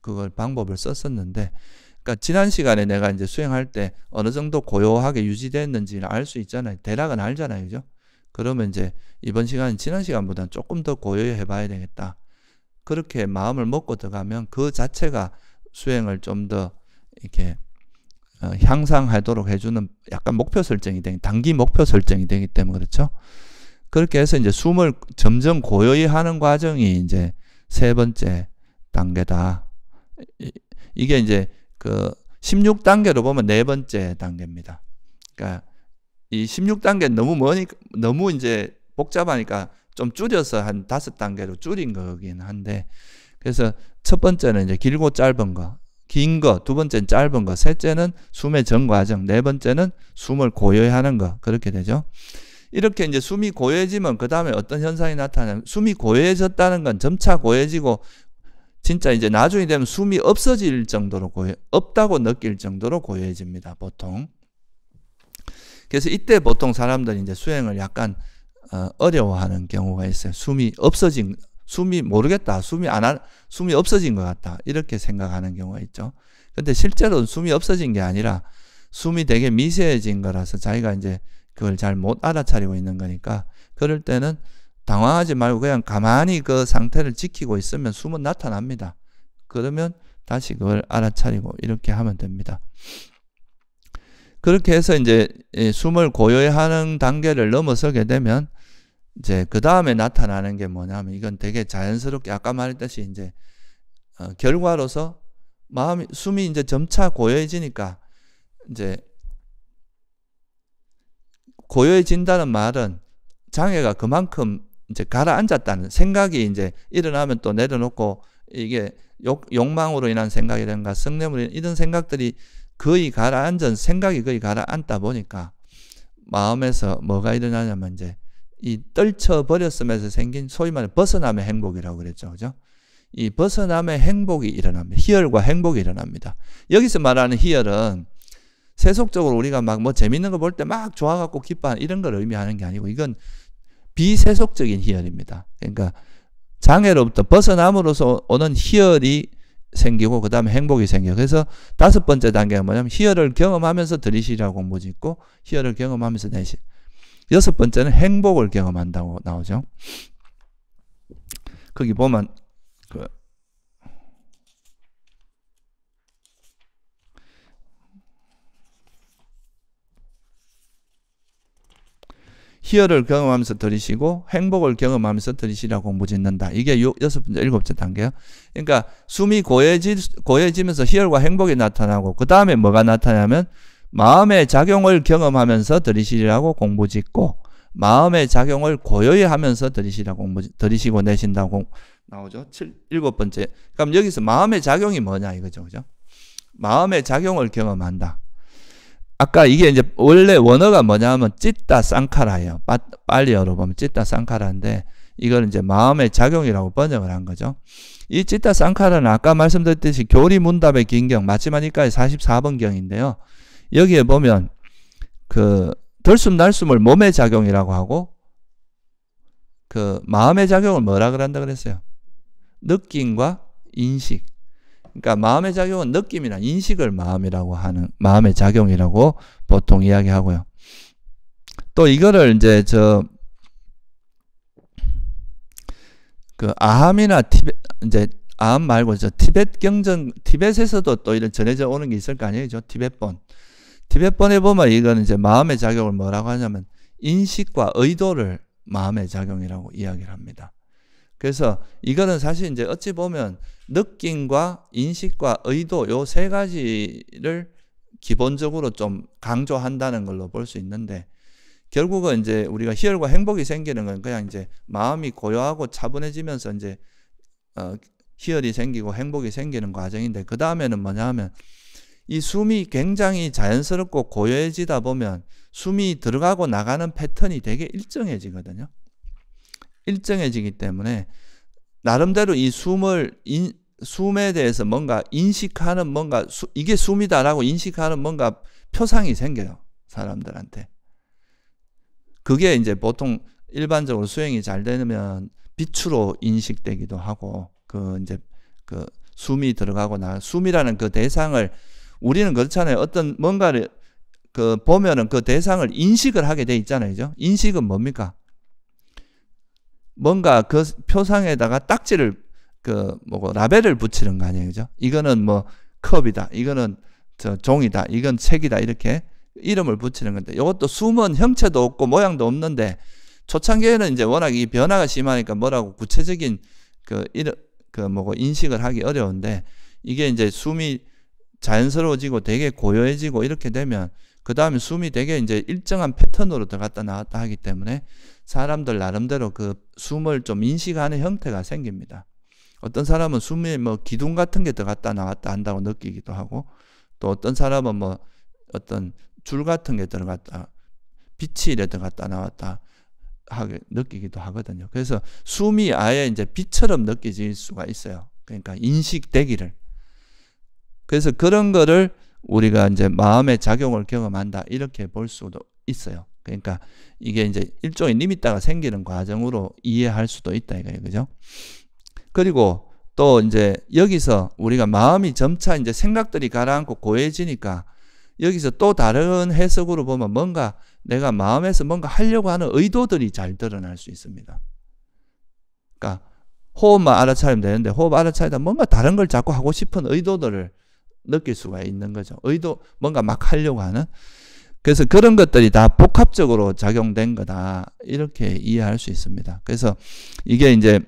그걸 방법을 썼었는데, 그러니까 지난 시간에 내가 이제 수행할 때 어느 정도 고요하게 유지됐는지를 알 수 있잖아요. 대략은 알잖아요. 그죠? 그러면 이제 이번 시간은 지난 시간보다는 조금 더 고요히 해봐야 되겠다. 그렇게 마음을 먹고 들어가면 그 자체가 수행을 좀 더 이렇게 향상하도록 해주는 약간 목표 설정이 단기 목표 설정이 되기 때문에 그렇죠. 그렇게 해서 이제 숨을 점점 고요히 하는 과정이 이제 세 번째 단계다. 이게 이제 그 16단계로 보면 네 번째 단계입니다. 그러니까 이 16단계 너무 이제 복잡하니까 좀 줄여서 한 5단계로 줄인 거긴 한데, 그래서 첫 번째는 이제 길고 짧은 거, 긴 거, 두 번째는 짧은 거, 셋째는 숨의 전 과정, 네 번째는 숨을 고요히 하는 거, 그렇게 되죠. 이렇게 이제 숨이 고요해지면 그 다음에 어떤 현상이 나타나면, 숨이 고요해졌다는 건 점차 고요해지고 진짜 이제 나중에 되면 숨이 없어질 정도로 없다고 느낄 정도로 고요해집니다, 보통. 그래서 이때 보통 사람들이 이제 수행을 약간 어려워하는 경우가 있어요. 숨이 모르겠다. 숨이 없어진 것 같다. 이렇게 생각하는 경우가 있죠. 근데 실제로는 숨이 없어진 게 아니라 숨이 되게 미세해진 거라서 자기가 이제 그걸 잘 못 알아차리고 있는 거니까, 그럴 때는 당황하지 말고 그냥 가만히 그 상태를 지키고 있으면 숨은 나타납니다. 그러면 다시 그걸 알아차리고 이렇게 하면 됩니다. 그렇게 해서 이제 숨을 고요히 하는 단계를 넘어서게 되면 이제 그 다음에 나타나는 게 뭐냐면, 이건 되게 자연스럽게 아까 말했듯이 이제 결과로서 숨이 이제 점차 고요해지니까, 이제 고요해진다는 말은 장애가 그만큼 이제 가라앉았다는 생각이 이제 일어나면 또 내려놓고, 이게 욕망으로 인한 생각이라든가 성냄으로 이런 생각들이 생각이 거의 가라앉다 보니까 마음에서 뭐가 일어나냐면 이제 이 떨쳐버렸음에서 생긴 소위 말해 벗어남의 행복이라고 그랬죠. 그죠? 이 벗어남의 행복이 일어납니다. 희열과 행복이 일어납니다. 여기서 말하는 희열은 세속적으로 우리가 막 뭐 재밌는 거 볼 때 막 좋아갖고 기뻐하는 이런 걸 의미하는 게 아니고, 이건 비세속적인 희열입니다. 그러니까 장애로부터 벗어남으로써 오는 희열이 생기고 그 다음에 행복이 생겨요. 그래서 5번째 단계가 뭐냐면 희열을 경험하면서 들이쉬라고 공부 짓고, 희열을 경험하면서 내쉬. 6번째는 행복을 경험한다고 나오죠. 거기 보면 희열을 경험하면서 들이쉬고 행복을 경험하면서 들이쉬라고 공부 짓는다. 이게 6번째, 7번째 단계예요. 그러니까 숨이 고요해지면서 희열과 행복이 나타나고, 그 다음에 뭐가 나타나냐면 마음의 작용을 경험하면서 들이쉬라고 공부 짓고, 마음의 작용을 고요히 하면서 들이쉬고 내쉰다고 나오죠. 7번째. 그럼 여기서 마음의 작용이 뭐냐 이거죠. 그죠? 마음의 작용을 경험한다. 아까 이게 이제 원래 원어가 뭐냐면 찌따 쌍카라예요. 빨리 열어보면 찌따 쌍카라인데, 이걸 이제 마음의 작용이라고 번역을 한 거죠. 이 찌따 쌍카라는 아까 말씀드렸듯이 교리 문답의 긴경 마지막 이까지 44번 경인데요. 여기에 보면 그 들숨 날숨을 몸의 작용이라고 하고, 그 마음의 작용을 뭐라 그런다 그랬어요? 느낌과 인식. 그러니까 마음의 작용은 느낌이나 인식을 마음이라고 하는, 마음의 작용이라고 보통 이야기하고요. 또 이거를 이제 그 아함이나 이제 아함 말고 티벳 경전, 티벳에서도 또 이런 전해져 오는 게 있을 거 아니에요? 티벳본에 보면 이거는 이제 마음의 작용을 뭐라고 하냐면 인식과 의도를 마음의 작용이라고 이야기를 합니다. 그래서 이거는 사실 이제 어찌 보면 느낌과 인식과 의도 요 세 가지를 기본적으로 좀 강조한다는 걸로 볼 수 있는데, 결국은 이제 우리가 희열과 행복이 생기는 건 그냥 이제 마음이 고요하고 차분해지면서 이제 희열이 생기고 행복이 생기는 과정인데, 그 다음에는 뭐냐 하면 이 숨이 굉장히 자연스럽고 고요해지다 보면 숨이 들어가고 나가는 패턴이 되게 일정해지거든요. 일정해지기 때문에 나름대로 이 숨에 대해서 뭔가 인식하는, 뭔가 이게 숨이다라고 인식하는 뭔가 표상이 생겨요, 사람들한테. 그게 이제 보통 일반적으로 수행이 잘 되면 빛으로 인식되기도 하고, 그 이제 그 숨이 들어가고 숨이라는 그 대상을 우리는 그렇잖아요. 어떤 뭔가를 그 보면은 그 대상을 인식을 하게 돼 있잖아요. 그죠? 인식은 뭡니까? 뭔가 그 표상에다가 딱지를 그 뭐고 라벨을 붙이는 거 아니에요, 그죠? 이거는 뭐 컵이다, 이거는 저 종이다, 이건 책이다, 이렇게 이름을 붙이는 건데, 이것도 숨은 형체도 없고 모양도 없는데 초창기에는 이제 워낙 이 변화가 심하니까 뭐라고 구체적인 그 뭐고 인식을 하기 어려운데, 이게 이제 숨이 자연스러워지고 되게 고요해지고 이렇게 되면 그 다음에 숨이 되게 이제 일정한 패턴으로 들어갔다 나왔다 하기 때문에 사람들 나름대로 그 숨을 좀 인식하는 형태가 생깁니다. 어떤 사람은 숨에 뭐 기둥 같은 게 들어갔다 나왔다 한다고 느끼기도 하고, 또 어떤 사람은 뭐 어떤 줄 같은 게 들어갔다, 빛이 이래 들어갔다 나왔다 하게 느끼기도 하거든요. 그래서 숨이 아예 이제 빛처럼 느껴질 수가 있어요. 그러니까 인식되기를. 그래서 그런 거를 우리가 이제 마음의 작용을 경험한다, 이렇게 볼 수도 있어요. 그러니까 이게 이제 일종의 니미타가 생기는 과정으로 이해할 수도 있다 이거예요. 그죠? 그리고 또 이제 여기서 우리가 마음이 점차 이제 생각들이 가라앉고 고해지니까 여기서 또 다른 해석으로 보면 뭔가 내가 마음에서 뭔가 하려고 하는 의도들이 잘 드러날 수 있습니다. 그러니까 호흡만 알아차리면 되는데 호흡 알아차리다 뭔가 다른 걸 자꾸 하고 싶은 의도들을 느낄 수가 있는 거죠. 의도, 뭔가 막 하려고 하는. 그래서 그런 것들이 다 복합적으로 작용된 거다, 이렇게 이해할 수 있습니다. 그래서 이게 이제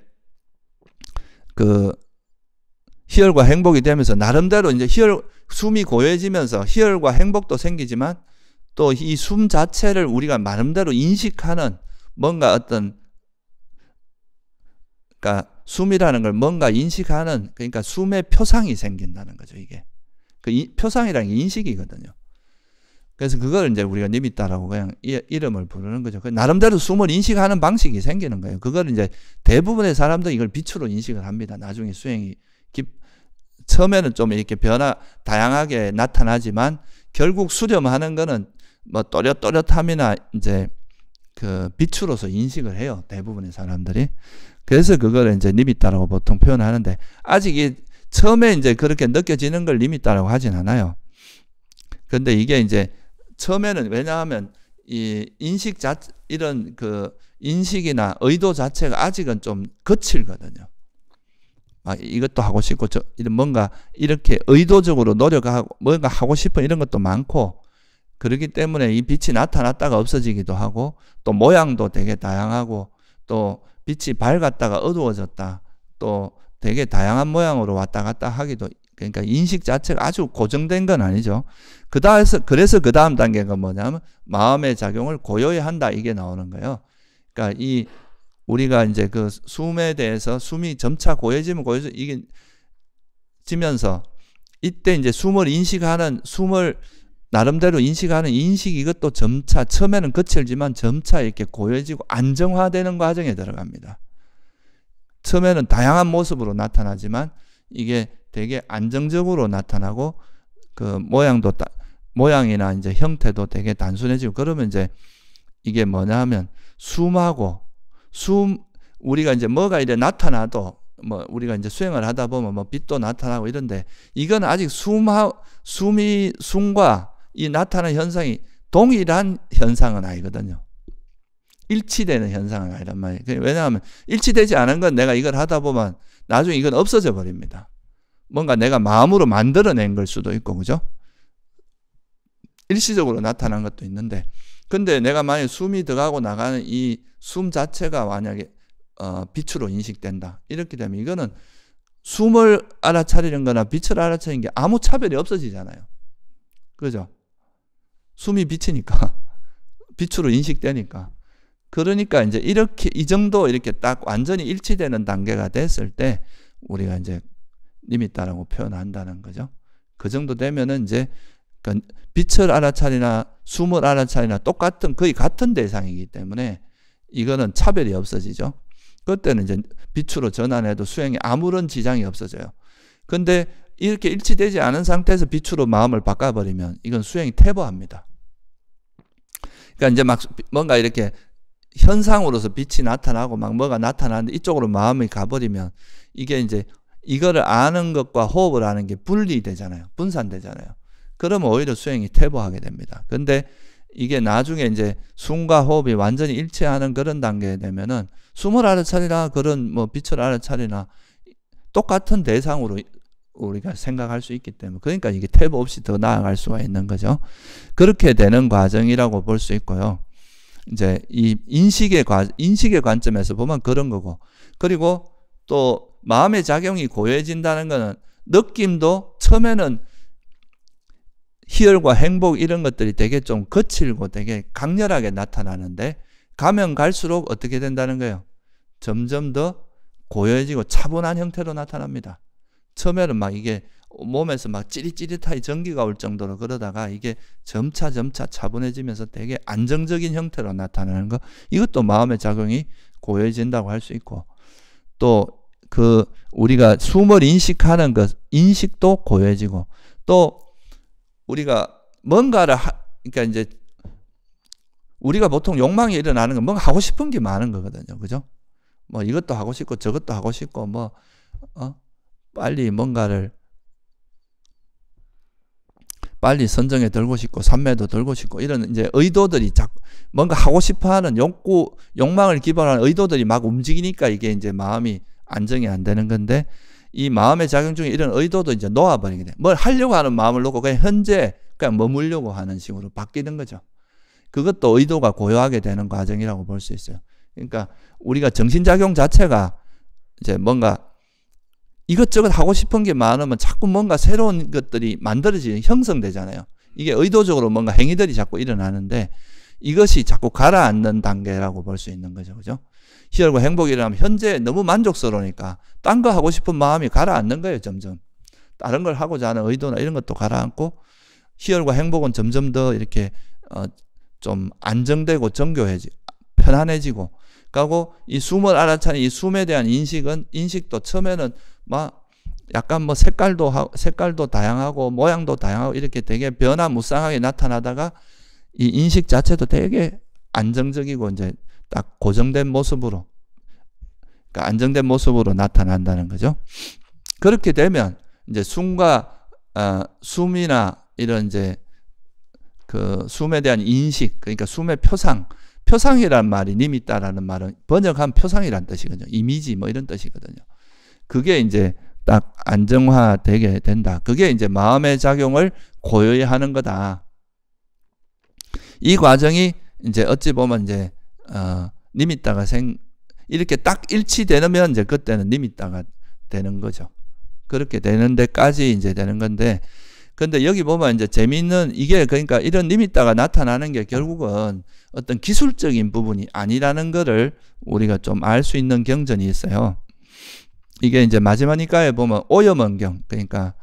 그 희열과 행복이 되면서 나름대로 이제 숨이 고요해지면서 희열과 행복도 생기지만 또 이 숨 자체를 우리가 나름대로 인식하는 뭔가 어떤, 그러니까 숨이라는 걸 뭔가 인식하는, 그러니까 숨의 표상이 생긴다는 거죠. 이게 그 표상이라는 게 인식이거든요. 그래서 그걸 이제 우리가 니미타라고 그냥 이름을 부르는 거죠. 나름대로 숨을 인식하는 방식이 생기는 거예요. 그걸 이제 대부분의 사람들이 이걸 빛으로 인식을 합니다. 나중에 수행이 처음에는 좀 이렇게 다양하게 나타나지만 결국 수렴하는 거는 뭐 또렷또렷함이나 이제 그 빛으로서 인식을 해요. 대부분의 사람들이. 그래서 그걸 이제 니미타라고 보통 표현하는데, 아직 처음에 이제 그렇게 느껴지는 걸 니미타라고 하진 않아요. 근데 이게 이제 처음에는, 왜냐하면 이 이런 그 인식이나 의도 자체가 아직은 좀 거칠거든요. 이것도 하고 싶고, 뭔가 이렇게 의도적으로 노력하고 뭔가 하고 싶은 이런 것도 많고, 그렇기 때문에 이 빛이 나타났다가 없어지기도 하고, 또 모양도 되게 다양하고, 또 빛이 밝았다가 어두워졌다, 또 되게 다양한 모양으로 왔다 갔다 하기도, 그러니까 인식 자체가 아주 고정된 건 아니죠. 그래서 그 다음 단계가 뭐냐면 마음의 작용을 고요히 한다, 이게 나오는 거예요. 그러니까 우리가 이제 그 숨에 대해서 숨이 점차 고요해지면 이게 지면서 이때 이제 숨을 나름대로 인식하는 인식, 이것도 점차 처음에는 거칠지만 점차 이렇게 고요해지고 안정화되는 과정에 들어갑니다. 처음에는 다양한 모습으로 나타나지만 이게 되게 안정적으로 나타나고, 그 모양이나 이제 형태도 되게 단순해지고, 그러면 이제 이게 뭐냐 하면 우리가 이제 뭐가 이래 나타나도, 뭐 우리가 이제 수행을 하다 보면 뭐 빛도 나타나고 이런데, 이건 아직 숨과 이 나타나는 현상이 동일한 현상은 아니거든요. 일치되는 현상은 아니란 말이에요. 왜냐하면 일치되지 않은 건 내가 이걸 하다 보면 나중에 이건 없어져 버립니다. 뭔가 내가 마음으로 만들어낸 걸 수도 있고, 그죠? 일시적으로 나타난 것도 있는데, 근데 내가 만약에 숨이 들어가고 나가는 이 숨 자체가 만약에 빛으로 인식된다, 이렇게 되면 이거는 숨을 알아차리는 거나 빛을 알아차리는 게 아무 차별이 없어지잖아요. 그죠? 숨이 빛이니까, 빛으로 인식되니까. 그러니까 이제 이 정도 이렇게 딱 완전히 일치되는 단계가 됐을 때 우리가 이제 니미타라고 표현한다는 거죠. 그 정도 되면은 이제 빛을 알아차리나 숨을 알아차리나 거의 같은 대상이기 때문에 이거는 차별이 없어지죠. 그때는 이제 빛으로 전환해도 수행에 아무런 지장이 없어져요. 근데 이렇게 일치되지 않은 상태에서 빛으로 마음을 바꿔버리면 이건 수행이 퇴보합니다. 그러니까 이제 막 뭔가 이렇게 현상으로서 빛이 나타나고 막 뭐가 나타나는데 이쪽으로 마음이 가버리면 이게 이제 이거를 아는 것과 호흡을 아는 게 분리되잖아요. 분산되잖아요. 그러면 오히려 수행이 퇴보하게 됩니다. 근데 이게 나중에 이제 숨과 호흡이 완전히 일치하는 그런 단계에 되면은 숨을 알아차리나 그런 뭐 빛을 알아차리나 똑같은 대상으로 우리가 생각할 수 있기 때문에, 그러니까 이게 탭 없이 더 나아갈 수가 있는 거죠. 그렇게 되는 과정이라고 볼 수 있고요. 이제 이 인식의 관점에서 보면 그런 거고, 그리고 또 마음의 작용이 고요해진다는 거는 느낌도 처음에는 희열과 행복 이런 것들이 되게 좀 거칠고 되게 강렬하게 나타나는데, 가면 갈수록 어떻게 된다는 거예요? 점점 더 고요해지고 차분한 형태로 나타납니다. 처음에는 막 이게 몸에서 막 찌릿찌릿하게 전기가 올 정도로 그러다가 이게 점차 차분해지면서 되게 안정적인 형태로 나타나는 거, 이것도 마음의 작용이 고요해진다고 할 수 있고, 또 그 우리가 숨을 인식하는 것, 인식도 고요해지고, 또 우리가 뭔가를 그러니까 이제 우리가 보통 욕망이 일어나는 건 뭔가 하고 싶은 게 많은 거거든요. 그죠? 뭐 이것도 하고 싶고 저것도 하고 싶고 뭐 빨리 뭔가를 빨리 선정에 들고 싶고 삼매도 들고 싶고 이런 이제 의도들이 자꾸 뭔가 하고 싶어 하는 욕망을 기반으로 하는 의도들이 막 움직이니까 이게 이제 마음이 안정이 안 되는 건데, 이 마음의 작용 중에 이런 의도도 이제 놓아버리게 돼. 뭘 하려고 하는 마음을 놓고 그냥 현재 그냥 머물려고 하는 식으로 바뀌는 거죠. 그것도 의도가 고요하게 되는 과정이라고 볼 수 있어요. 그러니까 우리가 정신작용 자체가 이제 뭔가 이것저것 하고 싶은 게 많으면 자꾸 뭔가 새로운 것들이 만들어지는, 형성되잖아요. 이게 의도적으로 뭔가 행위들이 자꾸 일어나는데, 이것이 자꾸 가라앉는 단계라고 볼 수 있는 거죠. 그죠? 희열과 행복이 일어나면 현재 너무 만족스러우니까 딴 거 하고 싶은 마음이 가라앉는 거예요. 점점 다른 걸 하고자 하는 의도나 이런 것도 가라앉고, 희열과 행복은 점점 더 이렇게 좀 안정되고 정교해지고 편안해지고 가고, 이 숨을 알아차리는 이 숨에 대한 인식도 처음에는 막 약간 뭐 색깔도 다양하고 모양도 다양하고 이렇게 되게 변화무쌍하게 나타나다가 이 인식 자체도 되게 안정적이고 이제 딱 고정된 모습으로, 그러니까 안정된 모습으로 나타난다는 거죠. 그렇게 되면 이제 숨이나 이런 이제 그 숨에 대한 인식, 그러니까 숨의 표상이란 말이 니미따라는 말은 번역한 표상이란 뜻이거든요. 이미지 뭐 이런 뜻이거든요. 그게 이제 딱 안정화되게 된다. 그게 이제 마음의 작용을 고요히 하는 거다. 이 과정이 이제 어찌 보면 이제 니미따가 이렇게 딱 일치되면 이제 그때는 니미따가 되는 거죠. 그렇게 되는 데까지 이제 되는 건데, 근데 여기 보면 이제 재미있는 이게, 그러니까 이런 니미따가 나타나는 게 결국은 어떤 기술적인 부분이 아니라는 거를 우리가 좀 알 수 있는 경전이 있어요. 이게 이제 마지막니까에 보면 오염원경, 그러니까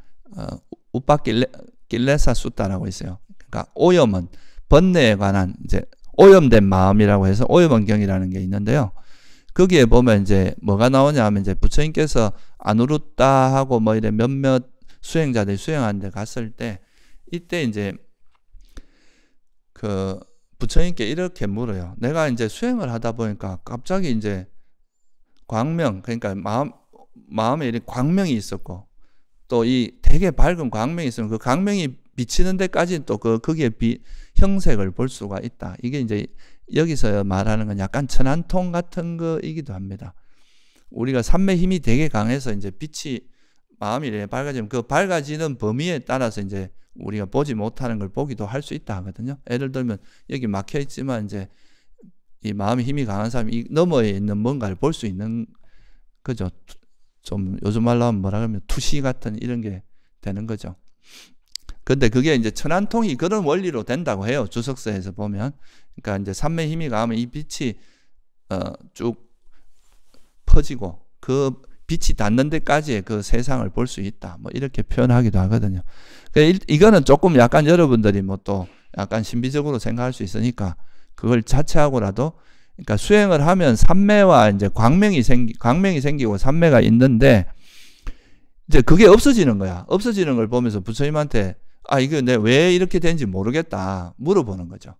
우빠길레사 수타라고 있어요. 그러니까 오염은 번뇌에 관한 이제 오염된 마음이라고 해서 오염원경이라는 게 있는데요. 거기에 보면 이제 뭐가 나오냐 하면 이제 부처님께서 아누루타 하고 뭐 이래 몇몇 수행자들이 수행하는 데 갔을 때, 이때 이제 그 부처님께 이렇게 물어요. 내가 이제 수행을 하다 보니까 갑자기 이제 광명, 그러니까 마음에 이런 광명이 있었고, 또 이 되게 밝은 광명이 있으면 그 광명이 비치는 데까지는 또 거기에 형색을 볼 수가 있다. 이게 이제 여기서 말하는 건 약간 천안통 같은 거이기도 합니다. 우리가 삼매 힘이 되게 강해서 이제 빛이 마음이 이렇게 밝아지면 그 밝아지는 범위에 따라서 이제 우리가 보지 못하는 걸 보기도 할 수 있다 하거든요. 예를 들면 여기 막혀 있지만 이제 이 마음의 힘이 강한 사람이 이 너머에 있는 뭔가를 볼 수 있는 거죠. 좀 요즘 말로 하면 뭐라 그러면 투시 같은 이런 게 되는 거죠. 근데 그게 이제 천안통이 그런 원리로 된다고 해요. 주석서에서 보면. 그러니까 이제 삼매 힘이 강하면 이 빛이 쭉 퍼지고 그 빛이 닿는 데까지의 그 세상을 볼 수 있다. 뭐 이렇게 표현하기도 하거든요. 이거는 조금 약간 여러분들이 뭐 또 약간 신비적으로 생각할 수 있으니까 그걸 자체하고라도, 그러니까 수행을 하면 삼매와 이제 광명이 생기고 삼매가 있는데, 이제 그게 없어지는 거야. 없어지는 걸 보면서 부처님한테 이거 내 왜 이렇게 된지 모르겠다 물어보는 거죠.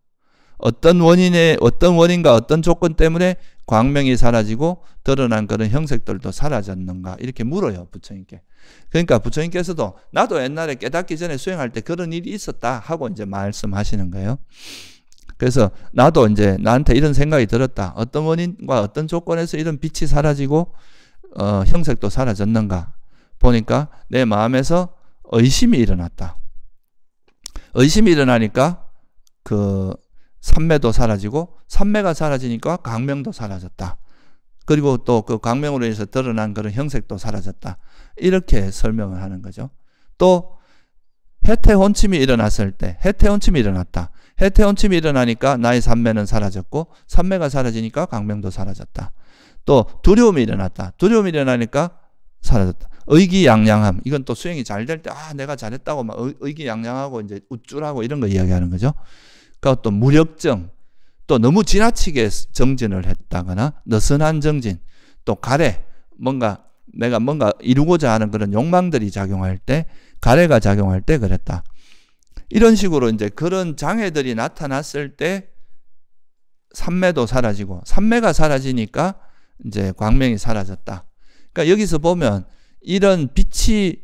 어떤 원인과 어떤 조건 때문에 광명이 사라지고 드러난 그런 형색들도 사라졌는가, 이렇게 물어요, 부처님께. 그러니까 부처님께서도 나도 옛날에 깨닫기 전에 수행할 때 그런 일이 있었다 하고 이제 말씀하시는 거예요. 그래서 나도 이제 나한테 이런 생각이 들었다. 어떤 원인과 어떤 조건에서 이런 빛이 사라지고 형색도 사라졌는가. 보니까 내 마음에서 의심이 일어났다. 의심이 일어나니까 그 삼매도 사라지고 삼매가 사라지니까 광명도 사라졌다. 그리고 또 그 광명으로 인해서 드러난 그런 형색도 사라졌다. 이렇게 설명을 하는 거죠. 또 해태혼침이 일어났을 때 해태혼침이 일어났다. 해태혼침이 일어나니까 나의 삼매는 사라졌고 삼매가 사라지니까 광명도 사라졌다. 또 두려움이 일어났다. 두려움이 일어나니까 사라졌다. 의기양양함. 이건 또 수행이 잘 될 때 내가 잘했다고 막 의기양양하고 이제 우쭐하고 이런 거 이야기하는 거죠. 그리고 또 무력정. 또 너무 지나치게 정진을 했다거나 느슨한 정진. 또 가래. 내가 뭔가 이루고자 하는 그런 욕망들이 작용할 때, 가래가 작용할 때 그랬다. 이런 식으로 이제 그런 장애들이 나타났을 때 삼매도 사라지고 삼매가 사라지니까 이제 광명이 사라졌다. 그러니까 여기서 보면 이런 빛이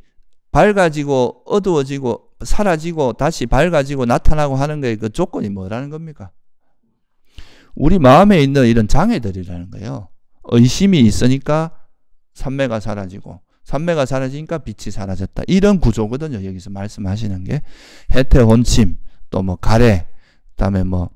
밝아지고 어두워지고 사라지고 다시 밝아지고 나타나고 하는 거에 그 조건이 뭐라는 겁니까? 우리 마음에 있는 이런 장애들이라는 거예요. 의심이 있으니까 삼매가 사라지고 삼매가 사라지니까 빛이 사라졌다. 이런 구조거든요. 여기서 말씀하시는 게 해태혼침, 또 뭐 가래, 그다음에 뭐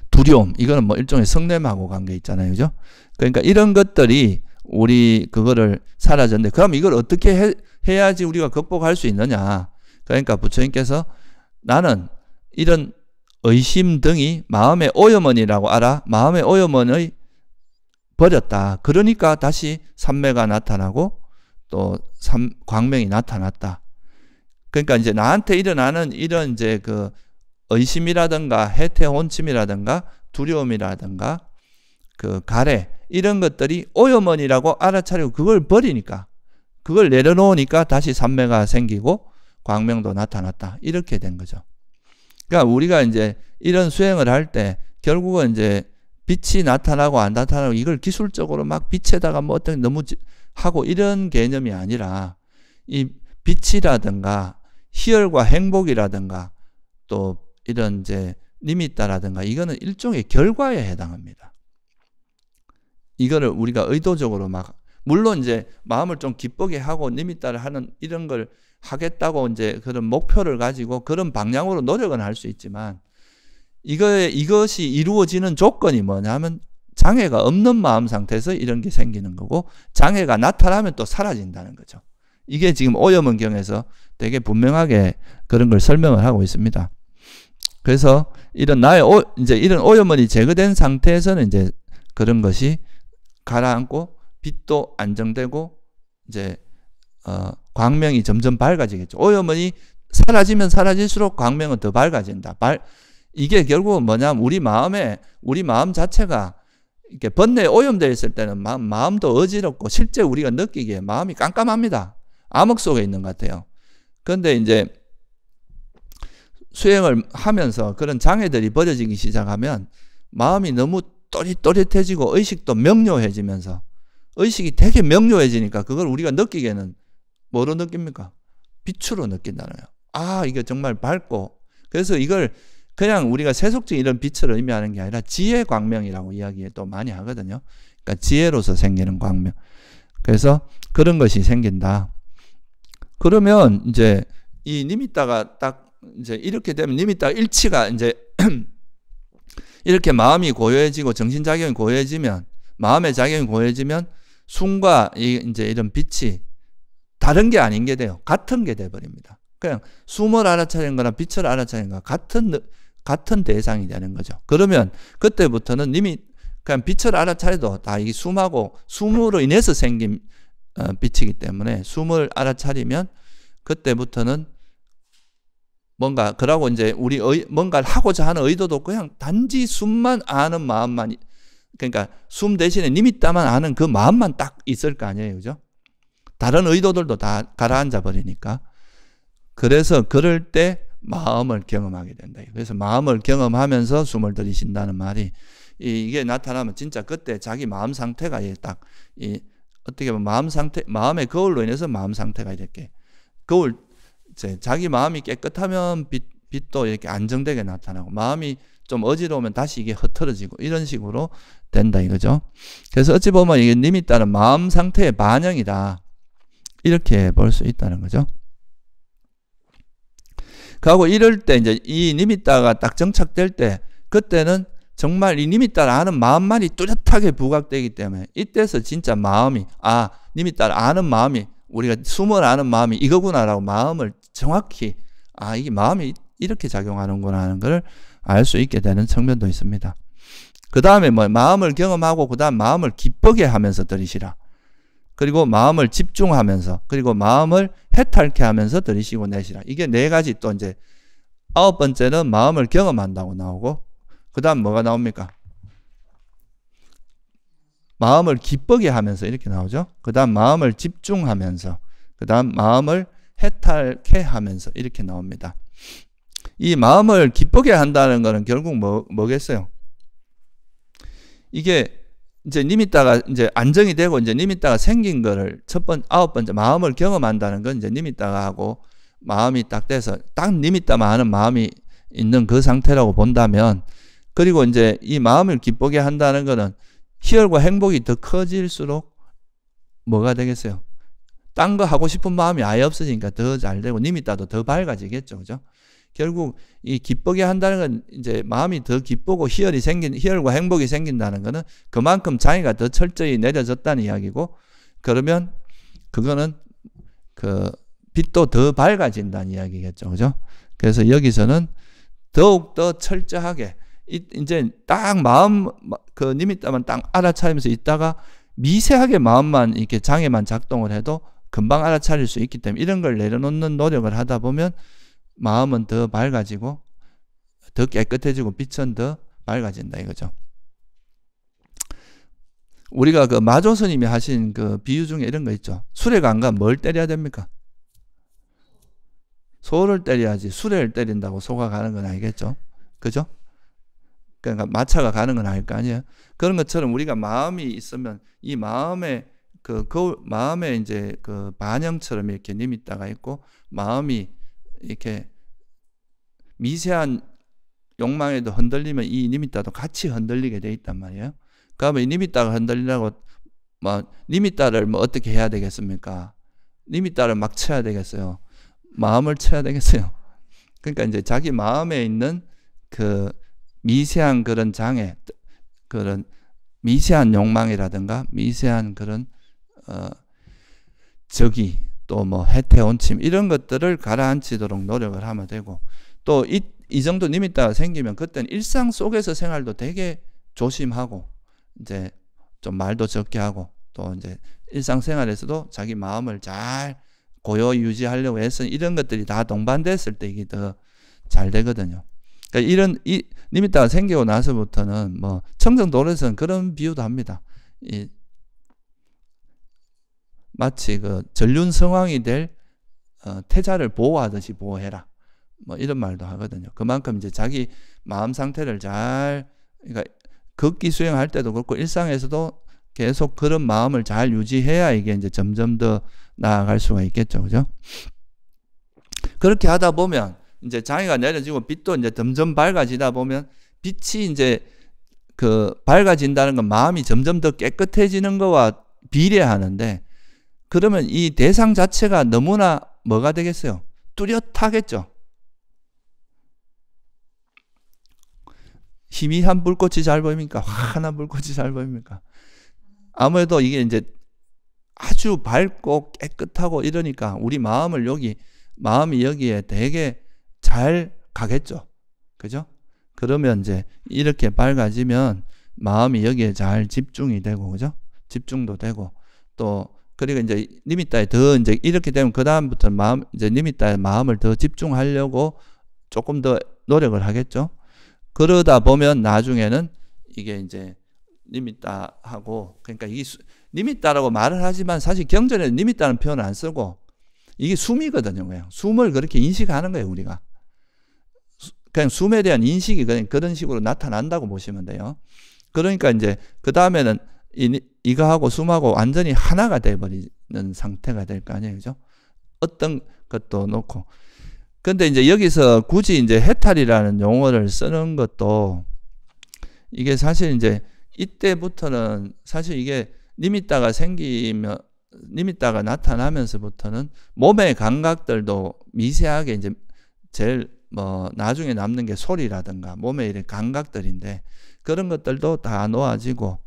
두려움. 이거는 뭐 일종의 성냄하고 관계 있잖아요, 그죠? 그러니까 이런 것들이 우리 그거를 사라졌는데, 그럼 이걸 어떻게 해야지 우리가 극복할 수 있느냐? 그러니까 부처님께서 나는 이런 의심 등이 마음의 오염원이라고 알아. 마음의 오염원의 버렸다. 그러니까 다시 삼매가 나타나고 또 광명이 나타났다. 그러니까 이제 나한테 일어나는 이런 이제 그 의심이라든가 해태혼침이라든가 두려움이라든가 그 가래 이런 것들이 오염원이라고 알아차리고 그걸 버리니까, 그걸 내려놓으니까 다시 삼매가 생기고 광명도 나타났다. 이렇게 된 거죠. 그러니까 우리가 이제 이런 수행을 할 때 결국은 이제 빛이 나타나고 안 나타나고 이걸 기술적으로 막 빛에다가 뭐 어떤 너무 하고 이런 개념이 아니라 이 빛이라든가 희열과 행복이라든가 또 이런 이제 니미따라든가 이거는 일종의 결과에 해당합니다. 이거를 우리가 의도적으로 막 물론 이제 마음을 좀 기쁘게 하고 니미따를 하는 이런 걸 하겠다고 이제 그런 목표를 가지고 그런 방향으로 노력은 할 수 있지만 이것이 이루어지는 조건이 뭐냐면 장애가 없는 마음 상태에서 이런 게 생기는 거고 장애가 나타나면 또 사라진다는 거죠. 이게 지금 오염원경에서 되게 분명하게 그런 걸 설명을 하고 있습니다. 그래서 이런 이제 이런 오염원이 제거된 상태에서는 이제 그런 것이 가라앉고 빛도 안정되고 이제 광명이 점점 밝아지겠죠. 오염원이 사라지면 사라질수록 광명은 더 밝아진다. 이게 결국은 뭐냐면 우리 마음 자체가 이렇게 번뇌에 오염되어 있을 때는 마음도 어지럽고 실제 우리가 느끼기에 마음이 깜깜합니다. 암흑 속에 있는 것 같아요. 그런데 이제 수행을 하면서 그런 장애들이 버려지기 시작하면 마음이 너무 또릿또릿해지고 의식도 명료해지면서 의식이 되게 명료해지니까 그걸 우리가 느끼기에는 뭐로 느낍니까? 빛으로 느낀다는 거예요. 이게 정말 밝고, 그래서 이걸 그냥 우리가 세속적인 이런 빛을 의미하는 게 아니라 지혜 광명이라고 이야기 또 많이 하거든요. 그러니까 지혜로서 생기는 광명. 그래서 그런 것이 생긴다. 그러면 이제 이 니미따가 딱 이제 이렇게 되면 니미따 일치가 이제 이렇게 마음이 고요해지고 정신작용이 고요해지면, 마음의 작용이 고요해지면 숨과 이제 이런 빛이 다른 게 아닌 게 돼요. 같은 게 돼버립니다. 그냥 숨을 알아차리는 거나 빛을 알아차리는 거나 같은 대상이 되는 거죠. 그러면 그때부터는 그냥 빛을 알아차려도 다 이게 숨으로 인해서 생긴 빛이기 때문에 숨을 알아차리면 그때부터는 뭔가 그러고 이제 우리 뭔가를 하고자 하는 의도도 그냥 단지 숨만 아는 마음만, 그러니까 숨 대신에 니미따만 아는 그 마음만 딱 있을 거 아니에요, 그죠? 다른 의도들도 다 가라앉아 버리니까. 그래서 그럴 때 마음을 경험하게 된다. 그래서 마음을 경험하면서 숨을 들이쉰다는 말이 이게 나타나면 진짜 그때 자기 마음 상태가 딱 어떻게 보면 마음의 거울로 인해서 마음 상태가 이렇게 자기 마음이 깨끗하면 빛도 이렇게 안정되게 나타나고 마음이 좀 어지러우면 다시 이게 흐트러지고 이런 식으로 된다 이거죠. 그래서 어찌 보면 이게 니미따는 마음 상태의 반영이다. 이렇게 볼 수 있다는 거죠. 그리고 이럴 때 이제 이 니미따가 딱 정착될 때 그때는 정말 이 니미따를 아는 마음만이 뚜렷하게 부각되기 때문에 이때서 진짜 마음이 니미따를 아는 마음이 우리가 숨을 아는 마음이 이거구나라고 마음을 정확히 이게 마음이 이렇게 작용하는구나 하는 걸 알 수 있게 되는 측면도 있습니다. 그 다음에 마음을 경험하고 그 다음 마음을 기쁘게 하면서 들이시라. 그리고 마음을 집중하면서 그리고 마음을 해탈케 하면서 들이쉬고 내시라. 이게 네 가지 또 이제 9번째는 마음을 경험한다고 나오고 그 다음 뭐가 나옵니까? 마음을 기쁘게 하면서 이렇게 나오죠. 그 다음 마음을 집중하면서 그 다음 마음을 해탈케 하면서 이렇게 나옵니다. 이 마음을 기쁘게 한다는 거는 결국 뭐겠어요? 이게 이제 니미따가 이제 안정이 되고 이제 니미따가 생긴 거를 9번째 마음을 경험한다는 건 이제 니미따가 하고 마음이 딱 돼서 딱 니미따만 하는 마음이 있는 그 상태라고 본다면 그리고 이제 이 마음을 기쁘게 한다는 거는 희열과 행복이 더 커질수록 뭐가 되겠어요? 딴 거 하고 싶은 마음이 아예 없어지니까 더 잘 되고 니미따도 더 밝아지겠죠. 그죠? 결국 이 기쁘게 한다는 건 이제 마음이 더 기쁘고 희열과 행복이 생긴다는 거는 그만큼 장애가 더 철저히 내려졌다는 이야기고 그러면 그거는 그 빛도 더 밝아진다는 이야기겠죠. 그죠? 그래서 여기서는 더욱더 철저하게 이제 딱 마음 그 니미따만 딱 알아차리면서 있다가 미세하게 마음만 이렇게 장애만 작동을 해도 금방 알아차릴 수 있기 때문에 이런 걸 내려놓는 노력을 하다 보면 마음은 더 밝아지고 더 깨끗해지고 빛은 더 밝아진다 이거죠. 우리가 그 마조스님이 하신 그 비유 중에 이런 거 있죠. 수레가 안 가면 뭘 때려야 됩니까? 소를 때려야지 수레를 때린다고 소가 가는 건 아니겠죠. 그죠? 그러니까 마차가 가는 건 아닐 거 아니에요. 그런 것처럼 우리가 마음이 있으면 이 마음에 마음에 이제 그 반영처럼 이렇게 니미따가 있고 마음이 이렇게 미세한 욕망에도 흔들리면 이 니미따도 같이 흔들리게 돼 있단 말이에요. 그러면 이 니미따가 흔들리라고 니미따를 어떻게 해야 되겠습니까? 니미따를 막 쳐야 되겠어요? 마음을 쳐야 되겠어요? 그러니까 이제 자기 마음에 있는 그 미세한 그런 장애, 그런 미세한 욕망이라든가 미세한 그런 적이 또 뭐 해태온침 이런 것들을 가라앉히도록 노력을 하면 되고 또 이 정도 니미따가 생기면 그때는 일상 속에서 생활도 되게 조심하고 이제 좀 말도 적게 하고 또 이제 일상생활에서도 자기 마음을 잘 고요 유지하려고 해서 이런 것들이 다 동반됐을 때 이게 더 잘 되거든요. 그러니까 이 니미따가 생기고 나서부터는 뭐 청정도로에서는 그런 비유도 합니다. 마치 그 전륜 성왕이 될 태자를 보호하듯이 보호해라. 뭐 이런 말도 하거든요. 그만큼 이제 자기 마음 상태를 그러니까 극기 수행할 때도 그렇고 일상에서도 계속 그런 마음을 잘 유지해야 이게 이제 점점 더 나아갈 수가 있겠죠. 그죠? 그렇게 하다 보면 이제 장애가 내려지고 빛도 이제 점점 밝아지다 보면 빛이 이제 그 밝아진다는 건 마음이 점점 더 깨끗해지는 거와 비례하는데 그러면 이 대상 자체가 너무나 뭐가 되겠어요? 뚜렷하겠죠. 희미한 불꽃이 잘 보입니까? 환한 불꽃이 잘 보입니까? 아무래도 이게 이제 아주 밝고 깨끗하고 이러니까 우리 마음이 여기에 되게 잘 가겠죠. 그죠? 그러면 이제 이렇게 밝아지면 마음이 여기에 잘 집중이 되고, 그죠? 집중도 되고, 또, 그리고 이제 니미따에 더 이제 이렇게 되면 그다음부터 이제 니미따에 마음을 더 집중하려고 조금 더 노력을 하겠죠. 그러다 보면 나중에는 이게 이제 니미따하고, 그러니까 이게 니미따라고 말을 하지만 사실 경전에는 니미따는 표현을 안 쓰고 이게 숨이거든요. 그냥 숨을 그렇게 인식하는 거예요, 우리가. 그냥 숨에 대한 인식이 그냥 그런 식으로 나타난다고 보시면 돼요. 그러니까 이제 그 다음에는 이거하고 숨하고 완전히 하나가 돼버리는 상태가 될 거 아니에요, 그죠? 어떤 것도 놓고. 근데 이제 여기서 굳이 이제 해탈이라는 용어를 쓰는 것도 이게 사실 이제 이때부터는 사실 이게 니미따가 생기면 니미따가 나타나면서부터는 몸의 감각들도 미세하게 이제 제일 뭐 나중에 남는 게 소리라든가 몸의 이런 감각들인데 그런 것들도 다 놓아지고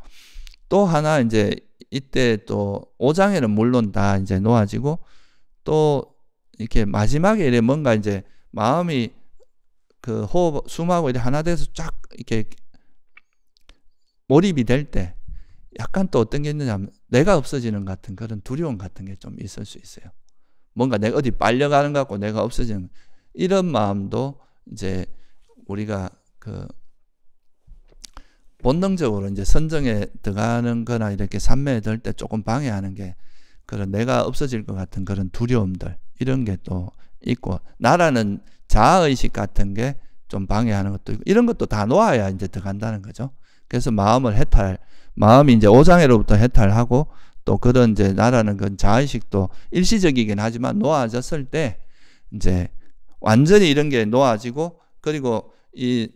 또 하나 이제 이때 또 오장에는 물론 다 이제 놓아지고 또 이렇게 마지막에 이래 뭔가 이제 마음이 그 호흡 숨하고 이렇게 하나 돼서 쫙 이렇게 몰입이 될 때 약간 또 어떤 게 있느냐면 내가 없어지는 같은 그런 두려움 같은 게 좀 있을 수 있어요. 뭔가 내가 어디 빨려가는 것 같고 내가 없어지는 이런 마음도 이제 우리가 그 본능적으로 이제 선정에 들어가는 거나 이렇게 삼매에 들 때 조금 방해하는 게 그런 내가 없어질 것 같은 그런 두려움들 이런 게 또 있고 나라는 자아의식 같은 게 좀 방해하는 것도 있고 이런 것도 다 놓아야 이제 들어간다는 거죠. 그래서 마음이 이제 오장애로부터 해탈하고 또 그런 이제 나라는 그 자의식도 일시적이긴 하지만 놓아졌을 때 이제 완전히 이런 게 놓아지고 그리고 이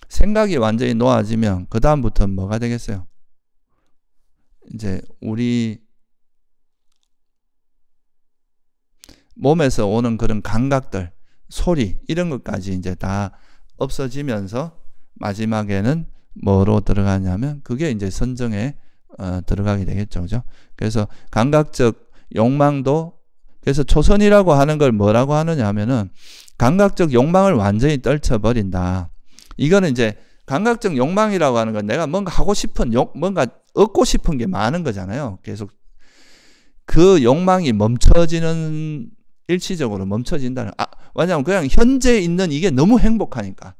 생각이 완전히 놓아지면 그 다음부터는 뭐가 되겠어요? 이제 우리 몸에서 오는 그런 감각들, 소리 이런 것까지 이제 다 없어지면서 마지막에는 뭐로 들어가냐면 그게 이제 선정에 들어가게 되겠죠. 그죠? 그래서 감각적 욕망도 그래서 초선이라고 하는 걸 뭐라고 하느냐 하면은 감각적 욕망을 완전히 떨쳐버린다. 이거는 이제 감각적 욕망이라고 하는 건 내가 뭔가 하고 싶은 뭔가 얻고 싶은 게 많은 거잖아요. 계속 그 욕망이 멈춰지는 일시적으로 멈춰진다는 왜냐하면 그냥 현재 있는 이게 너무 행복하니까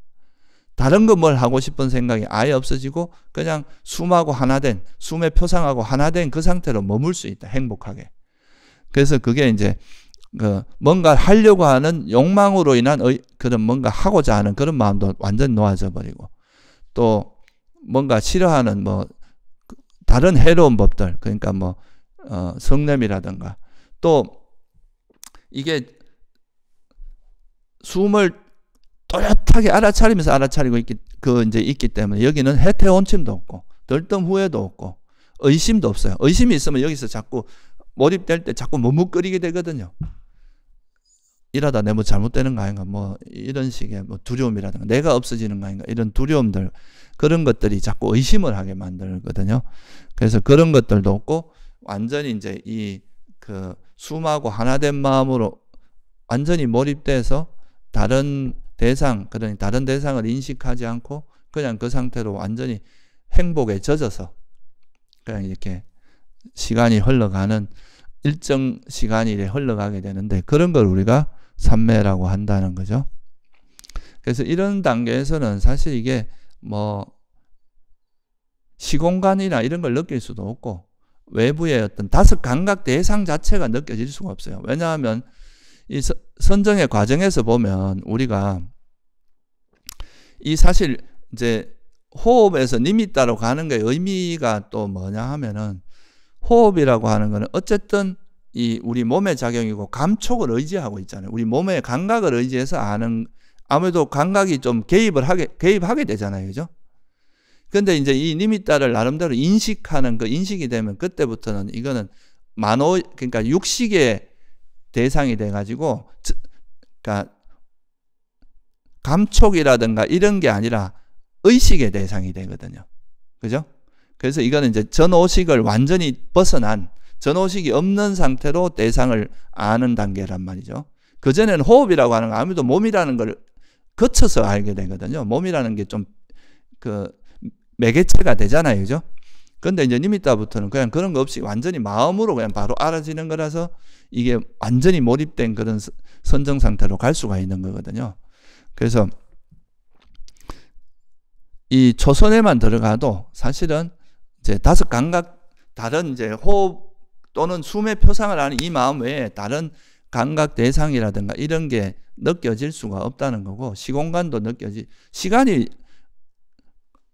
다른 거 뭘 하고 싶은 생각이 아예 없어지고 그냥 숨하고 하나된 숨의 표상하고 하나된 그 상태로 머물 수 있다. 행복하게. 그래서 그게 이제 그 뭔가 하려고 하는 욕망으로 인한 그런 뭔가 하고자 하는 그런 마음도 완전 놓아져 버리고 또 뭔가 싫어하는 뭐 다른 해로운 법들 그러니까 뭐 성냄이라든가 또 이게 숨을 또렷하게 알아차리면서 알아차리고 있기 때문에 여기는 해태온침도 없고 들뜸 후회도 없고 의심도 없어요. 의심이 있으면 여기서 자꾸 몰입될 때 자꾸 머뭇거리게 되거든요. 이러다 내 뭐 잘못되는 거 아닌가 뭐 이런 식의 뭐 두려움이라든가 내가 없어지는 거 아닌가 이런 두려움들 그런 것들이 자꾸 의심을 하게 만들거든요. 그래서 그런 것들도 없고 완전히 이제 이 그 숨하고 하나된 마음으로 완전히 몰입돼서 다른 대상을 인식하지 않고 그냥 그 상태로 완전히 행복에 젖어서 그냥 이렇게 시간이 흘러가는 일정 시간이 흘러가게 되는데 그런 걸 우리가 삼매라고 한다는 거죠. 그래서 이런 단계에서는 사실 이게 뭐 시공간이나 이런 걸 느낄 수도 없고 외부의 어떤 다섯 감각 대상 자체가 느껴질 수가 없어요. 왜냐하면 이 선정의 과정에서 보면 우리가 이 사실 이제 호흡에서 니미따로 가는 게 의미가 또 뭐냐 하면은 호흡이라고 하는 거는 어쨌든 이 우리 몸의 작용이고 감촉을 의지하고 있잖아요. 우리 몸의 감각을 의지해서 아는 아무래도 감각이 좀 개입하게 되잖아요. 그죠? 근데 이제 이 니미따를 나름대로 인식하는 그 인식이 되면 그때부터는 이거는 그러니까 육식의 대상이 돼가지고 그러니까 감촉이라든가 이런 게 아니라 의식의 대상이 되거든요. 그죠? 그래서 이거는 이제 전오식을 완전히 벗어난 전오식이 없는 상태로 대상을 아는 단계란 말이죠. 그전에는 호흡이라고 하는 거 아무래도 몸이라는 걸 거쳐서 알게 되거든요. 몸이라는 게 좀 그 매개체가 되잖아요. 그죠? 근데 이제 니미따부터는 그냥 그런 거 없이 완전히 마음으로 그냥 바로 알아지는 거라서 이게 완전히 몰입된 그런 선정 상태로 갈 수가 있는 거거든요. 그래서 이 초선에만 들어가도 사실은 이제 다섯 감각 다른 이제 호흡 또는 숨의 표상을 하는 이 마음 외에 다른 감각 대상이라든가 이런 게 느껴질 수가 없다는 거고 시공간도 시간이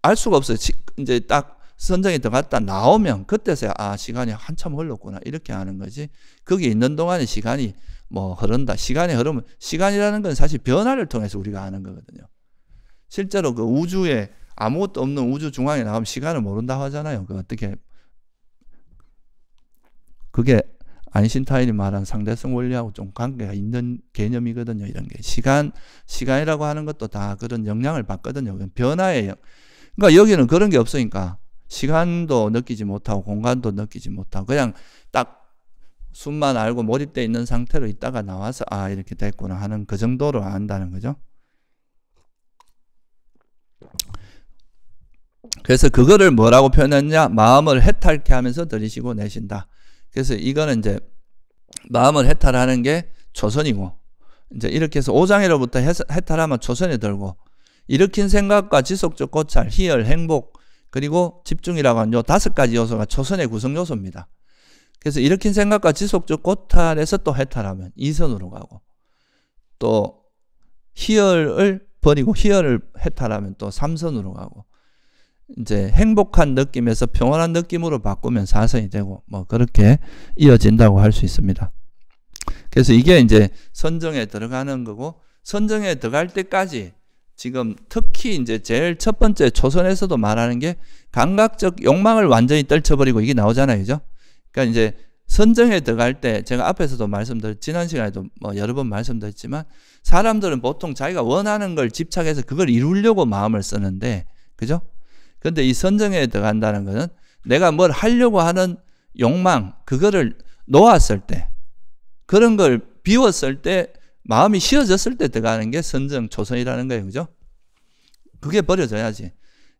알 수가 없어요. 이제 딱 선정이 들어갔다 나오면 그때서야 시간이 한참 흘렀구나 이렇게 하는 거지. 거기 있는 동안에 시간이 뭐 흐른다. 시간이 흐르면 시간이라는 건 사실 변화를 통해서 우리가 아는 거거든요. 실제로 그 우주에 아무것도 없는 우주 중앙에 나가면 시간을 모른다고 하잖아요. 그게 아인슈타인이 말한 상대성 원리하고 좀 관계가 있는 개념이거든요. 이런 게 시간이라고 하는 것도 다 그런 영향을 받거든요. 변화의 그러니까 여기는 그런 게 없으니까 시간도 느끼지 못하고 공간도 느끼지 못하고 그냥 딱 숨만 알고 몰입되어 있는 상태로 있다가 나와서 아 이렇게 됐구나 하는 그 정도로 안다는 거죠. 그래서 그거를 뭐라고 표현했냐? 마음을 해탈케 하면서 들이쉬고 내쉰다. 그래서 이거는 이제 마음을 해탈하는 게 초선이고 이제 이렇게 해서 오장애로부터 해탈하면 초선에 들고 일으킨 생각과 지속적 고찰, 희열, 행복 그리고 집중이라고 하는 요 5가지 요소가 초선의 구성 요소입니다. 그래서 일으킨 생각과 지속적 고찰에서 또 해탈하면 2선으로 가고 또 희열을 버리고 희열을 해탈하면 또 3선으로 가고 이제 행복한 느낌에서 평온한 느낌으로 바꾸면 4선이 되고 뭐 그렇게 이어진다고 할 수 있습니다. 그래서 이게 이제 선정에 들어가는 거고 선정에 들어갈 때까지 지금 특히 이제 제일 첫 번째 초선에서도 말하는 게 감각적 욕망을 완전히 떨쳐버리고 이게 나오잖아요. 그죠? 그러니까 이제 선정에 들어갈 때 제가 앞에서도 지난 시간에도 뭐 여러 번 말씀드렸지만 사람들은 보통 자기가 원하는 걸 집착해서 그걸 이루려고 마음을 쓰는데 그죠? 근데 이 선정에 들어간다는 것은 내가 뭘 하려고 하는 욕망 그거를 놓았을 때 그런 걸 비웠을 때 마음이 쉬어졌을 때 들어가는 게 선정 초선이라는 거예요. 그죠? 그게 버려져야지.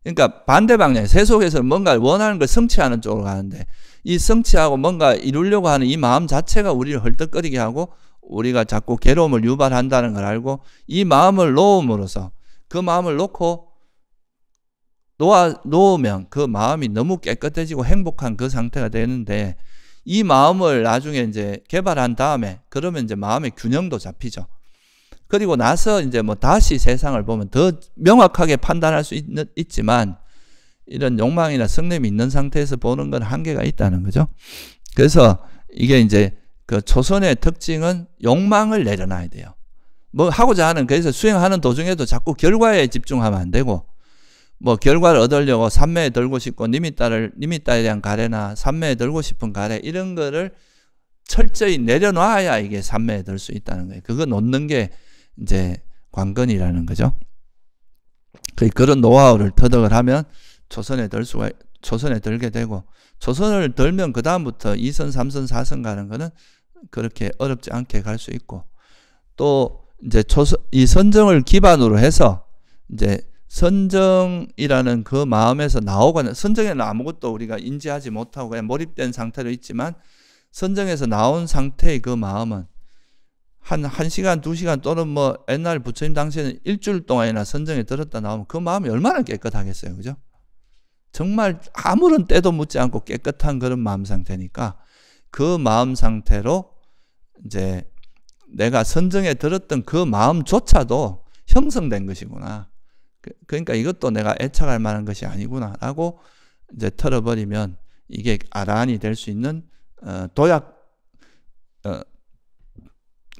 그러니까 반대 방향 세속에서 뭔가 원하는 걸 성취하는 쪽으로 가는데 이 성취하고 뭔가 이루려고 하는 이 마음 자체가 우리를 헐떡거리게 하고 우리가 자꾸 괴로움을 유발한다는 걸 알고 이 마음을 놓음으로써 그 마음을 놓으면 그 마음이 너무 깨끗해지고 행복한 그 상태가 되는데 이 마음을 나중에 이제 개발한 다음에 그러면 이제 마음의 균형도 잡히죠. 그리고 나서 이제 뭐 다시 세상을 보면 더 명확하게 판단할 수 있지만 이런 욕망이나 성냄이 있는 상태에서 보는 건 한계가 있다는 거죠. 그래서 이게 이제 그 초선의 특징은 욕망을 내려놔야 돼요. 뭐 하고자 하는 그래서 수행하는 도중에도 자꾸 결과에 집중하면 안 되고 뭐 결과를 얻으려고 삼매에 들고 싶고 니미따에 대한 가래나 삼매에 들고 싶은 가래 이런 거를 철저히 내려놔야 이게 삼매에 들 수 있다는 거예요. 그거 놓는 게 이제 관건이라는 거죠. 그런 노하우를 터득을 하면 초선에 들게 되고 초선을 들면 그 다음부터 2선, 3선, 4선 가는 거는 그렇게 어렵지 않게 갈 수 있고 또 이제 이 선정을 기반으로 해서 이제 선정이라는 그 마음에서 나오거나 선정에는 아무것도 우리가 인지하지 못하고 그냥 몰입된 상태로 있지만 선정에서 나온 상태의 그 마음은 한 1시간, 2시간 또는 뭐 옛날 부처님 당시에는 일주일 동안이나 선정에 들었다 나오면 그 마음이 얼마나 깨끗하겠어요. 그죠? 정말 아무런 때도 묻지 않고 깨끗한 그런 마음 상태니까 그 마음 상태로 이제 내가 선정에 들었던 그 마음조차도 형성된 것이구나. 그러니까 이것도 내가 애착할 만한 것이 아니구나 라고 이제 털어버리면 이게 아라한이 될 수 있는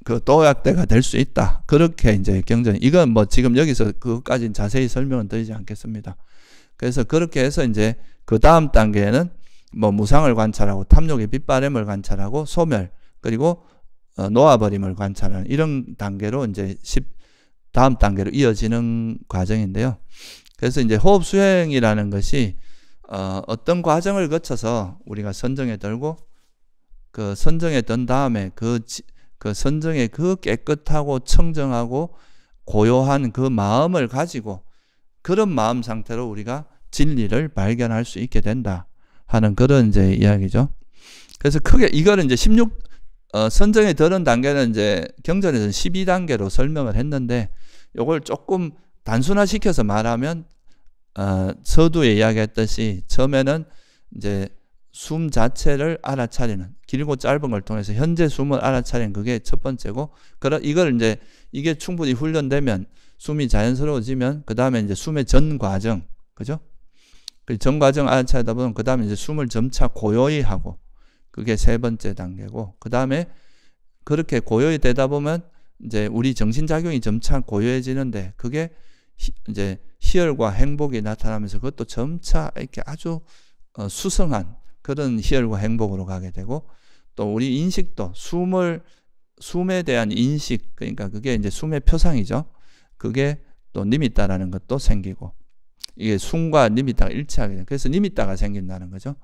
도약대가 될 수 있다. 그렇게 이제 경전. 이건 뭐 지금 여기서 그것까지는 자세히 설명은 드리지 않겠습니다. 그래서 그렇게 해서 이제 그 다음 단계에는 뭐 무상을 관찰하고 탐욕의 빗바램을 관찰하고 소멸 그리고 놓아버림을 관찰하는 이런 단계로 이제 다음 단계로 이어지는 과정인데요. 그래서 이제 호흡 수행이라는 것이 어떤 과정을 거쳐서 우리가 선정에 들고 그 선정에 든 다음에 그 선정의 그 깨끗하고 청정하고 고요한 그 마음을 가지고 그런 마음 상태로 우리가 진리를 발견할 수 있게 된다 하는 그런 이제 이야기죠. 그래서 크게 이거는 이제 선정에 들은 단계는 이제 경전에서는 12단계로 설명을 했는데 요걸 조금 단순화시켜서 말하면 서두에 이야기했듯이 처음에는 이제 숨 자체를 알아차리는 길고 짧은 걸 통해서 현재 숨을 알아차리는 그게 첫 번째고 이걸 이제 이게 충분히 훈련되면 숨이 자연스러워지면 그 다음에 이제 숨의 전 과정 그죠? 그 전 과정 알아차리다 보면 그 다음에 이제 숨을 점차 고요히 하고 그게 세 번째 단계고 그 다음에 그렇게 고요히 되다 보면 이제 우리 정신작용이 점차 고요해지는데 그게 이제 희열과 행복이 나타나면서 그것도 점차 이렇게 아주 수성한 그런 희열과 행복으로 가게 되고 또 우리 인식도 숨에 대한 인식, 그러니까 그게 이제 숨의 표상이죠. 그게 또 니미따라는 것도 생기고, 이게 숨과 니미따가 일치하게 돼요. 그래서 니미따가 생긴다는 거죠.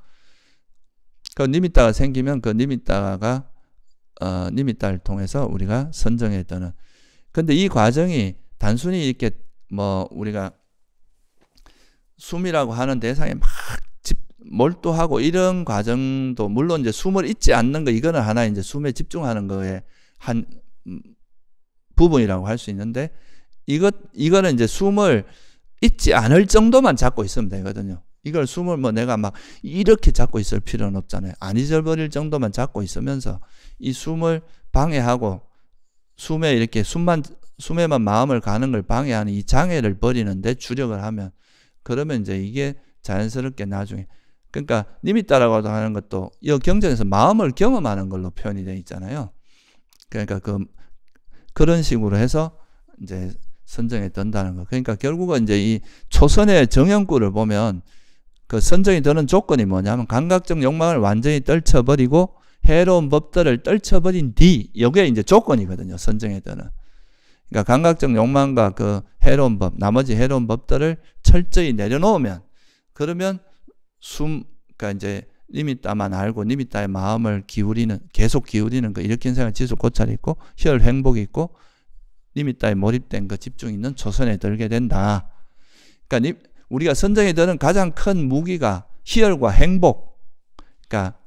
그 니미따가 생기면 그 니미따가 니미따를 통해서 우리가 선정에 드는. 근데 이 과정이 단순히 이렇게 뭐 우리가 숨이라고 하는 대상에 막 몰두하고 이런 과정도 물론 이제 숨을 잊지 않는 거, 이거는 하나 이제 숨에 집중하는 거에 한 부분이라고 할 수 있는데, 이거는 이제 숨을 잊지 않을 정도만 잡고 있으면 되거든요. 이걸 숨을 뭐 내가 막 이렇게 잡고 있을 필요는 없잖아요. 안 잊어버릴 정도만 잡고 있으면서 이 숨을 방해하고 숨에 이렇게 숨에만 마음을 가는 걸 방해하는 이 장애를 버리는데 주력을 하면, 그러면 이제 이게 자연스럽게 나중에, 그러니까 니미따라고 하는 것도 이 경전에서 마음을 경험하는 걸로 표현이 되어 있잖아요. 그러니까 그런 식으로 해서 이제 선정에 든다는 거. 그러니까 결국은 이제 이 초선의 정형구를 보면 그 선정이 드는 조건이 뭐냐면 감각적 욕망을 완전히 떨쳐버리고 해로운 법들을 떨쳐버린 뒤, 이게 이제 조건이거든요. 선정에 드는. 그러니까 감각적 욕망과 그 해로운 법, 나머지 해로운 법들을 철저히 내려놓으면, 그러면 그러니까 이제 니미따만 알고 니미따의 마음을 계속 기울이는 거, 일으킨 생활 지수 고찰이 있고 희열 행복이 있고 니미따에 몰입된 그 집중이 있는 초선에 들게 된다. 그러니까 우리가 선정에 드는 가장 큰 무기가 희열과 행복. 그러니까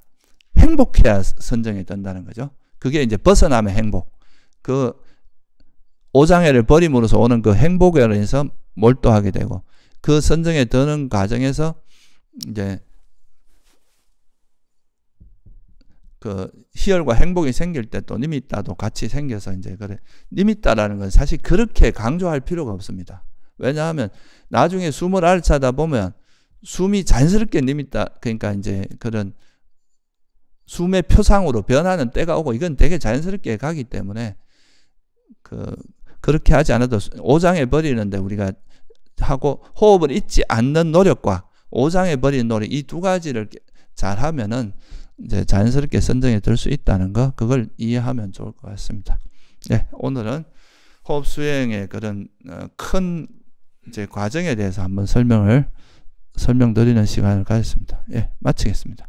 행복해야 선정에 든다는 거죠. 그게 이제 벗어남의 행복. 그 오장애를 버림으로써 오는 그 행복에 의해서 몰두하게 되고, 그 선정에 드는 과정에서 이제 그 희열과 행복이 생길 때 또 니미따도 같이 생겨서 이제 그래. 니미따라는 건 사실 그렇게 강조할 필요가 없습니다. 왜냐하면 나중에 숨을 알차다 보면 숨이 자연스럽게 니미따, 그러니까 이제 그런 숨의 표상으로 변하는 때가 오고, 이건 되게 자연스럽게 가기 때문에 그렇게 하지 않아도 오장해 버리는데 우리가 하고 호흡을 잊지 않는 노력과 오장해 버리는 노력, 이 두 가지를 잘 하면은 이제 자연스럽게 선정에 들 수 있다는 거, 그걸 이해하면 좋을 것 같습니다. 네, 오늘은 호흡 수행의 그런 큰 이제 과정에 대해서 한번 설명드리는 시간을 가졌습니다. 예, 마치겠습니다.